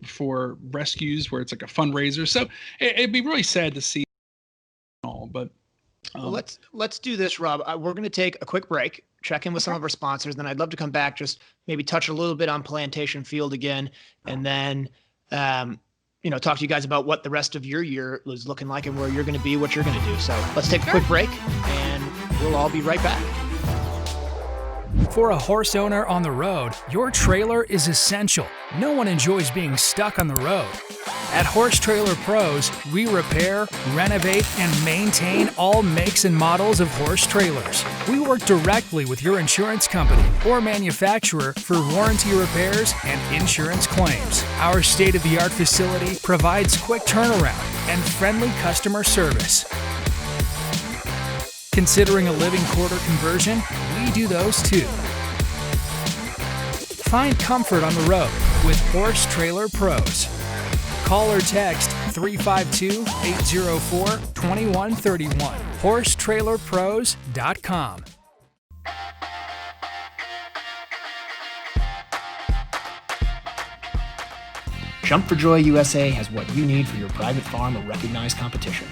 for rescues where it's like a fundraiser. So it'd be really sad to see all, but well, let's do this, Rob. We're going to take a quick break, check in with some of our sponsors, then I'd love to come back, just maybe touch a little bit on Plantation Field again, and then talk to you guys about what the rest of your year was looking like and where you're going to be, what you're going to do. So let's take a quick break, and we'll all be right back. For a horse owner on the road, your trailer is essential. No one enjoys being stuck on the road. At Horse Trailer Pros, we repair, renovate, and maintain all makes and models of horse trailers. We work directly with your insurance company or manufacturer for warranty repairs and insurance claims. Our state-of-the-art facility provides quick turnaround and friendly customer service. Considering a living quarter conversion? We do those too. Find comfort on the road with Horse Trailer Pros. Call or text 352-804-2131. HorseTrailerPros.com. Jump for Joy USA has what you need for your private farm or recognized competition.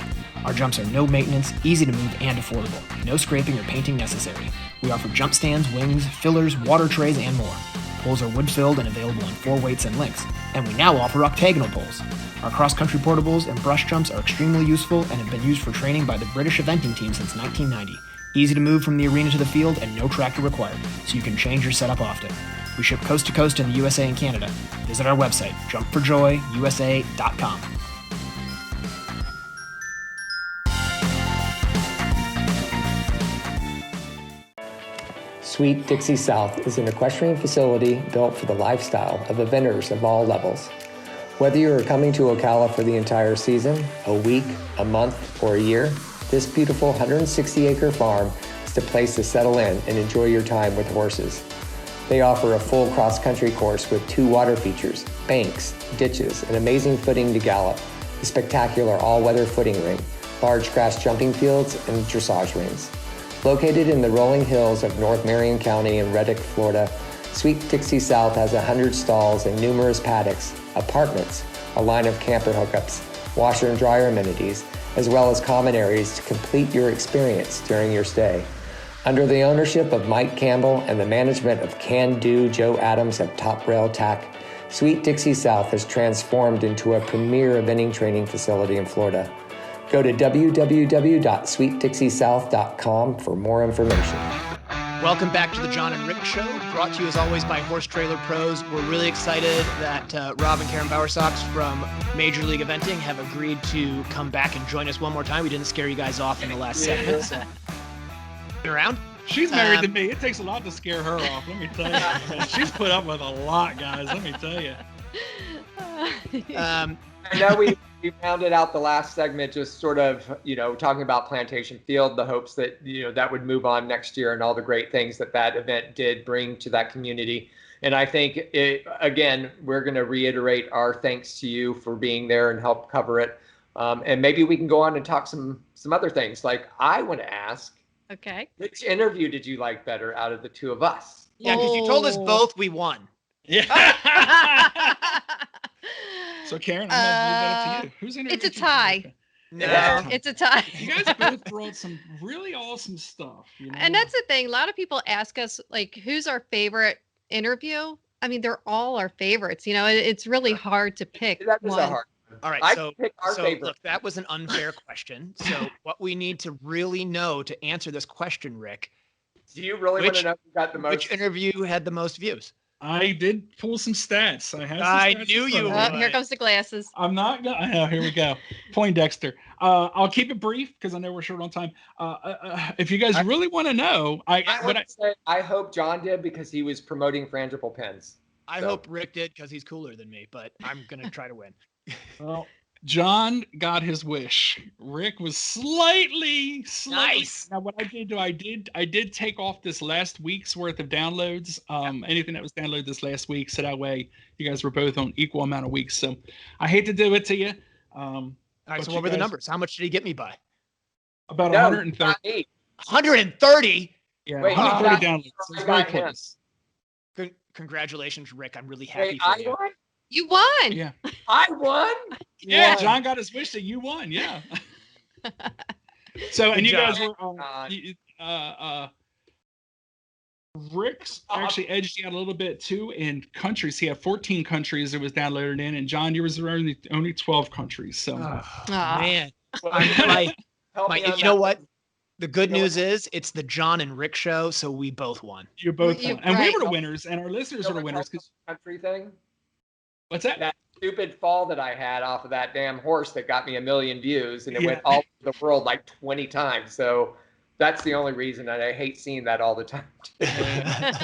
Our jumps are no maintenance, easy to move, and affordable. No scraping or painting necessary. We offer jump stands, wings, fillers, water trays, and more. Poles are wood-filled and available in 4 weights and lengths. And we now offer octagonal poles. Our cross-country portables and brush jumps are extremely useful and have been used for training by the British eventing team since 1990. Easy to move from the arena to the field and no tractor required, so you can change your setup often. We ship coast to coast in the USA and Canada. Visit our website, jumpforjoyusa.com. Sweet Dixie South is an equestrian facility built for the lifestyle of eventers of all levels. Whether you are coming to Ocala for the entire season, a week, a month, or a year, this beautiful 160-acre farm is the place to settle in and enjoy your time with horses. They offer a full cross-country course with 2 water features, banks, ditches, and amazing footing to gallop, a spectacular all-weather footing ring, large grass jumping fields, and dressage rings. Located in the rolling hills of North Marion County in Reddick, Florida, Sweet Dixie South has 100 stalls and numerous paddocks, apartments, a line of camper hookups, washer and dryer amenities, as well as common areas to complete your experience during your stay. Under the ownership of Mike Campbell and the management of Can-Do Joe Adams of Top Rail Tack, Sweet Dixie South has transformed into a premier eventing training facility in Florida. Go to www.sweetdixiesouth.com for more information. Welcome back to the Jon and Rick Show, brought to you as always by Horse Trailer Pros. We're really excited that Rob and Karen Bowersox from Major League Eventing have agreed to come back and join us one more time. We didn't scare you guys off in the last segment. So. Around? She's married to me. It takes a lot to scare her off, let me tell you. She's put up with a lot, guys, let me tell you. I know we rounded out the last segment just sort of, talking about Plantation Field, the hopes that, that would move on next year and all the great things that event did bring to that community. And I think, again, we're going to reiterate our thanks to you for being there and help cover it. And maybe we can go on and talk some other things. Like, I want to ask, okay, which interview did you like better out of the 2 of us? Yeah, because you told us both we won. Yeah. So Karen, I'm gonna leave that up to you. Who's interviewed? It's a tie. No, it's a tie. You guys both brought some really awesome stuff. And that's the thing. A lot of people ask us, like, who's our favorite interview? I mean, they're all our favorites. It's really hard to pick That is one. a hard one. All right, I so pick our favorite. Look, that was an unfair question. So what we need to really know to answer this question, Rick, do you really want to know who got the most? Which interview had the most views? I did pull some stats. I knew you would. Here comes the glasses. I'm not gonna. Oh, here we go. Poindexter. I'll keep it brief because I know we're short on time. If you guys really want to know, I hope John did because he was promoting frangible pens. I hope Rick did because he's cooler than me, but I'm gonna try to win. Well, John got his wish. Rick was slightly nice. Now, what I did do, I did take off this last week's worth of downloads. Anything that was downloaded this last week, so that way you guys were both on equal amount of weeks. So I hate to do it to you. All right. So what were the numbers? How much did he get me by? About 130. 130. Yeah, Wait, 130 downloads. So it's very close. Congratulations, Rick. I'm really happy Wait, for you. Won? You won. Yeah. I won? Yeah, John got his wish that you won. Yeah. So, and you guys were Rick's actually edged you out a little bit too in countries. He had 14 countries that was downloaded in, and John, yours were only 12 countries. So, man, you know what? The good news is it's the Jon and Rick Show, so we both won. You both won, and we were the winners, and our listeners were the winners. Because country thing. What's that? That stupid fall that I had off of that damn horse that got me 1 million views, and it went all over the world like 20 times. So that's the only reason, and I hate seeing that all the time. Well,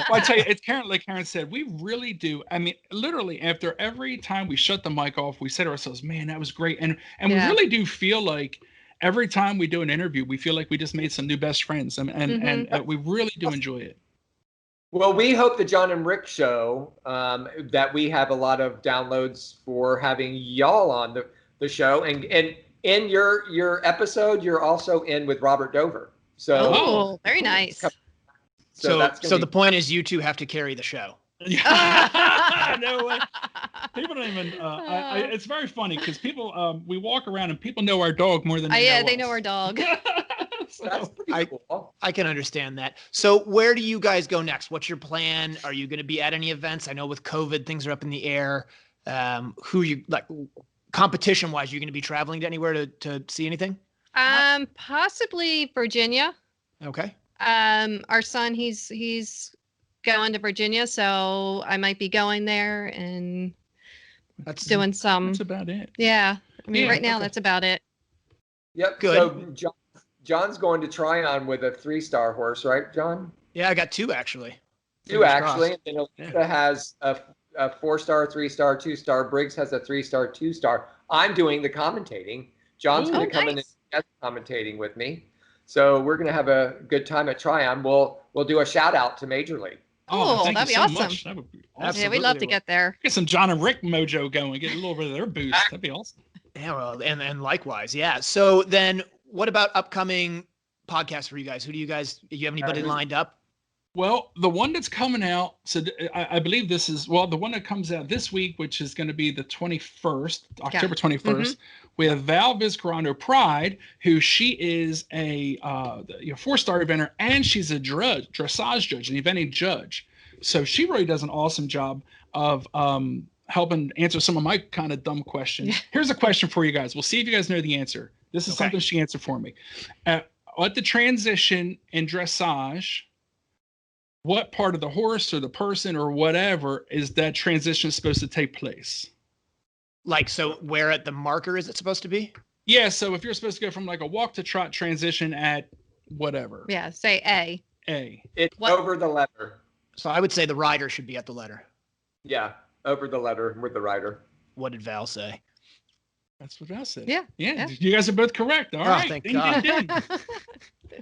I tell you, it's like Karen said, we really do. I mean, literally, after every time we shut the mic off, we say to ourselves, "Man, that was great," and we really do feel like every time we do an interview, we feel like we just made some new best friends, and we really do enjoy it. Well, we hope the Jon and Rick Show, that we have a lot of downloads for having y'all on the show. And in your episode, you're also in with Robert Dover. So very nice. So the point is you two have to carry the show. Yeah. No way. People don't even. It's very funny because people. We walk around and people know our dog more than they know they us. know our dog. That's pretty cool. I can understand that. So where do you guys go next? What's your plan? Are you going to be at any events? I know with COVID, things are up in the air. Who you like competition wise? Are you going to be traveling to anywhere to see anything? Possibly Virginia. Okay. Our son, he's going to Virginia, so I might be going there and doing some. That's about it. Yeah. I mean, Yeah, right now, okay. that's about it. Yep. Good. So John's going to Tryon with a 3-star horse, right, John? Yeah, I got 2 actually. 2 Fingers actually. crossed. And Alyssa has a 4-star, 3-star, 2-star. Briggs has a 3-star, 2-star. I'm doing the commentating. John's going to come in and guest commentating with me. So we're going to have a good time at Tryon. We'll do a shout out to Major League. Oh, thank that'd you be so awesome. much. That would be awesome. Yeah, Absolutely we'd love to will. get there. Get some Jon and Rick mojo going. Get a little bit of their boost. That'd be awesome. Yeah, well, and likewise, yeah. So then, what about upcoming podcasts for you guys? Do you have anybody lined up? Well, the one that's coming out, so I believe this is, well, the one that comes out this week, which is going to be the 21st, October 21st, with Val Vizcarrando Pride, who she is a 4-star eventer, and she's a dressage judge, an eventing judge. So she really does an awesome job of helping answer some of my kind of dumb questions. Yeah. Here's a question for you guys. We'll see if you guys know the answer. This is something she answered for me. At the transition in dressage, what part of the horse or the person or whatever is that transition supposed to take place? Like, so where at the marker is it supposed to be? Yeah, so if you're supposed to go from like a walk to trot transition at whatever. Yeah, say A. It's over the letter. So I would say the rider should be at the letter. Yeah, over the letter with the rider. What did Val say? That's what Val said. Yeah. You guys are both correct. All right. Thank Ding, God. ding, ding.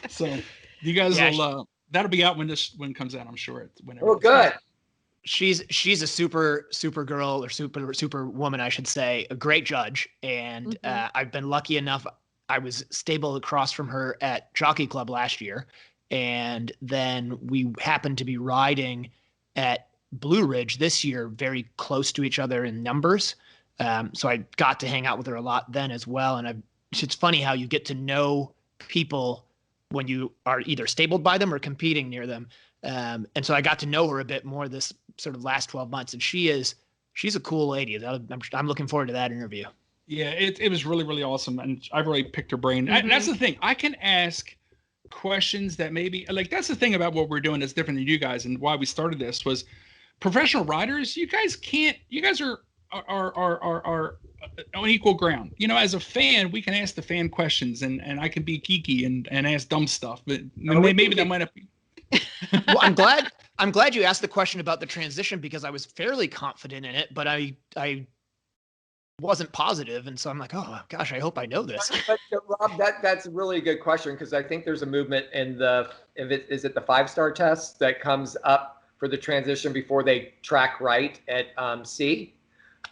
So you guys will that'll be out when it comes out, I'm sure. Whenever. Oh, good. She's a super girl or super woman, I should say, a great judge. And I've been lucky enough. I was stable across from her at Jockey Club last year. And then we happened to be riding at Blue Ridge this year, very close to each other in numbers. So I got to hang out with her a lot then as well. And it's funny how you get to know people when you are either stabled by them or competing near them. And so I got to know her a bit more this sort of last 12 months. And she's a cool lady. I'm looking forward to that interview. Yeah, it was really, really awesome. And I really picked her brain. And that's the thing. I can ask questions that maybe, like, that's the thing about what we're doing that's different than you guys. And why we started this was professional riders. You guys are on equal ground. You know, as a fan, we can ask the fan questions and I can be geeky and ask dumb stuff, but maybe that might not be. Well, I'm glad you asked the question about the transition because I was fairly confident in it, but I wasn't positive. And so I'm like, oh gosh, I hope I know this. But Rob, that's a really good question because I think there's a movement in is it the 5-star test that comes up for the transition before they track right at C.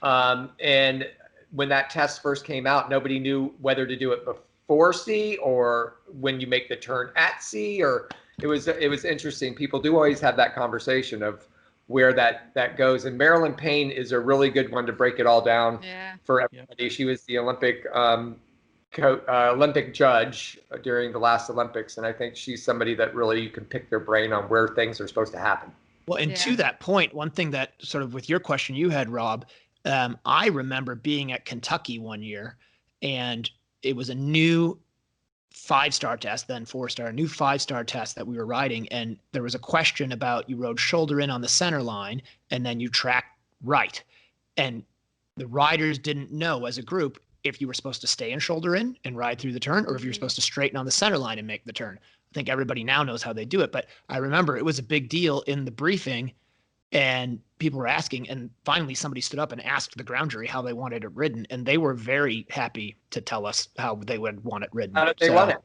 And when that test first came out, nobody knew whether to do it before C or when you make the turn at C, or it was interesting. People do always have that conversation of where that goes. And Marilyn Payne is a really good one to break it all down for everybody. She was the Olympic judge during the last Olympics. And I think she's somebody that really you can pick their brain on where things are supposed to happen. Well, and to that point, one thing that sort of with your question you had, Rob, I remember being at Kentucky one year and it was a new 5-star test, then 4-star, a new 5-star test that we were riding. And there was a question about you rode shoulder in on the center line and then you tracked right. And the riders didn't know as a group if you were supposed to stay in shoulder in and ride through the turn or if you're supposed to straighten on the center line and make the turn. I think everybody now knows how they do it, but I remember it was a big deal in the briefing and people were asking, and finally somebody stood up and asked the ground jury how they wanted it ridden, and they were very happy to tell us how they would want it ridden. How did they want it?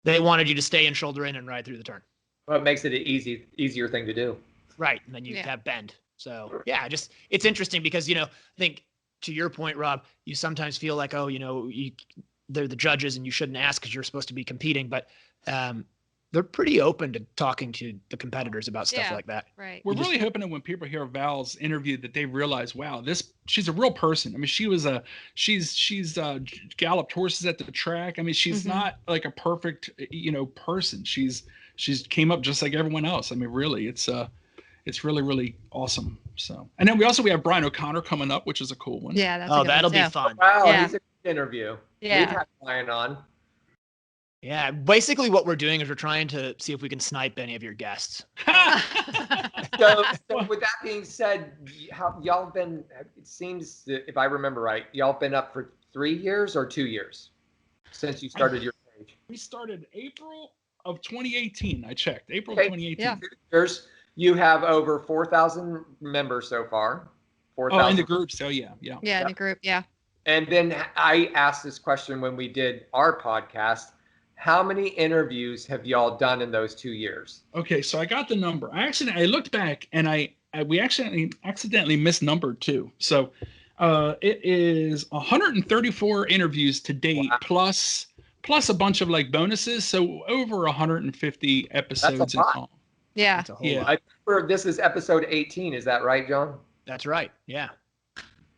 They wanted you to stay in shoulder in and ride through the turn. Well, it makes it an easier thing to do. Right, and then you have bend. So yeah, just it's interesting because I think to your point, Rob, you sometimes feel like they're the judges and you shouldn't ask because you're supposed to be competing, but they're pretty open to talking to the competitors about stuff Yeah. like that. Right. We're really hoping that when people hear Val's interview that they realize, wow, she's a real person. I mean, she's galloped horses at the track. I mean, she's not like a perfect, person. She's came up just like everyone else. I mean, really, it's really, really awesome. So, and then we have Brian O'Connor coming up, which is a cool one. Yeah. That's a good that'll one, be too. fun. Wow, Yeah. he's a good interview. Yeah. We've had Brian on. Yeah, basically what we're doing is we're trying to see if we can snipe any of your guests. So with that being said, how y'all been? It seems that if I remember right, y'all been up for 3 years or 2 years since you started your page. We started April of 2018. I checked April Okay. 2018. Yeah. 2 years. You have over 4,000 members so far. 4,000. Oh, in the groups. Oh, yeah. Yeah. In the group. Yeah. And then I asked this question when we did our podcast. How many interviews have y'all done in those 2 years? Okay, so I got the number. I looked back and we accidentally misnumbered too. So it is 134 interviews to date, plus a bunch of like bonuses. So over 150 episodes in all. Yeah. That's a whole Yeah. lot. I remember this is episode 18. Is that right, John? That's right. Yeah.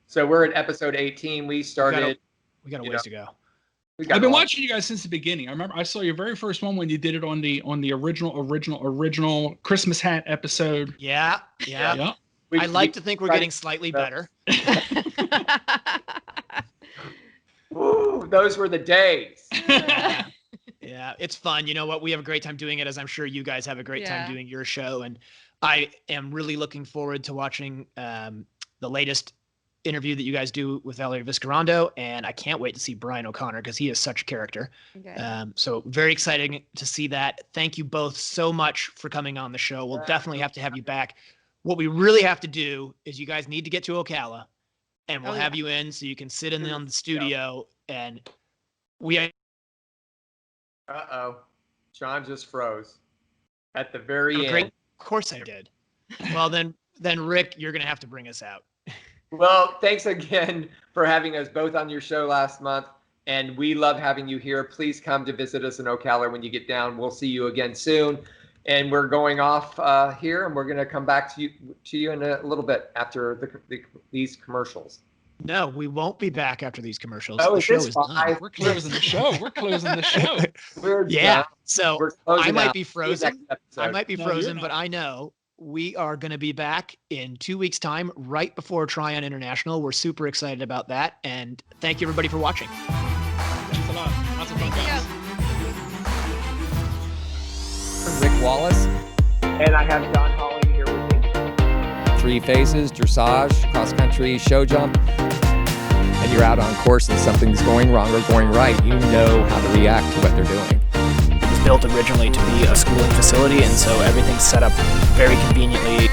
So we're at episode 18. We started. We got a ways to go. I've been watching you guys since the beginning. I remember I saw your very first one when you did it on the original Christmas hat episode. Yeah. Yeah. I like to think we're getting slightly better. Ooh, those were the days. Yeah, it's fun. You know what? We have a great time doing it, as I'm sure you guys have a great Yeah. time doing your show. And I am really looking forward to watching the latest interview that you guys do with Valerie Viscarando. And I can't wait to see Brian O'Connor because he is such a character. Okay. So very exciting to see that. Thank you both so much for coming on the show. We'll definitely have to have you back. What we really have to do is you guys need to get to Ocala, and we'll have you in so you can sit in on the studio and we. Uh-oh. John just froze at the very end. Of course I did. Well, then Rick, you're going to have to bring us out. Well, thanks again for having us both on your show last month. And we love having you here. Please come to visit us in Ocala when you get down. We'll see you again soon. And we're going off here, and we're going to come back to you in a little bit after these commercials. No, we won't be back after these commercials. Oh, the show is done. We're closing the show. We're Yeah. done. So We're closing I might out. be See you next frozen. episode. I might be No, frozen, you're but not. I know we are going to be back in 2 weeks' time, right before Tryon International. We're super excited about that. And thank you, everybody, for watching. Thanks a lot. Lots of fun, guys. Rick Wallace, And I have John Holly here with me. 3 phases, dressage, cross country, show jump, and you're out on course and something's going wrong or going right, you know how to react to what they're doing. It was built originally to be a schooling facility, and so everything's set up very conveniently.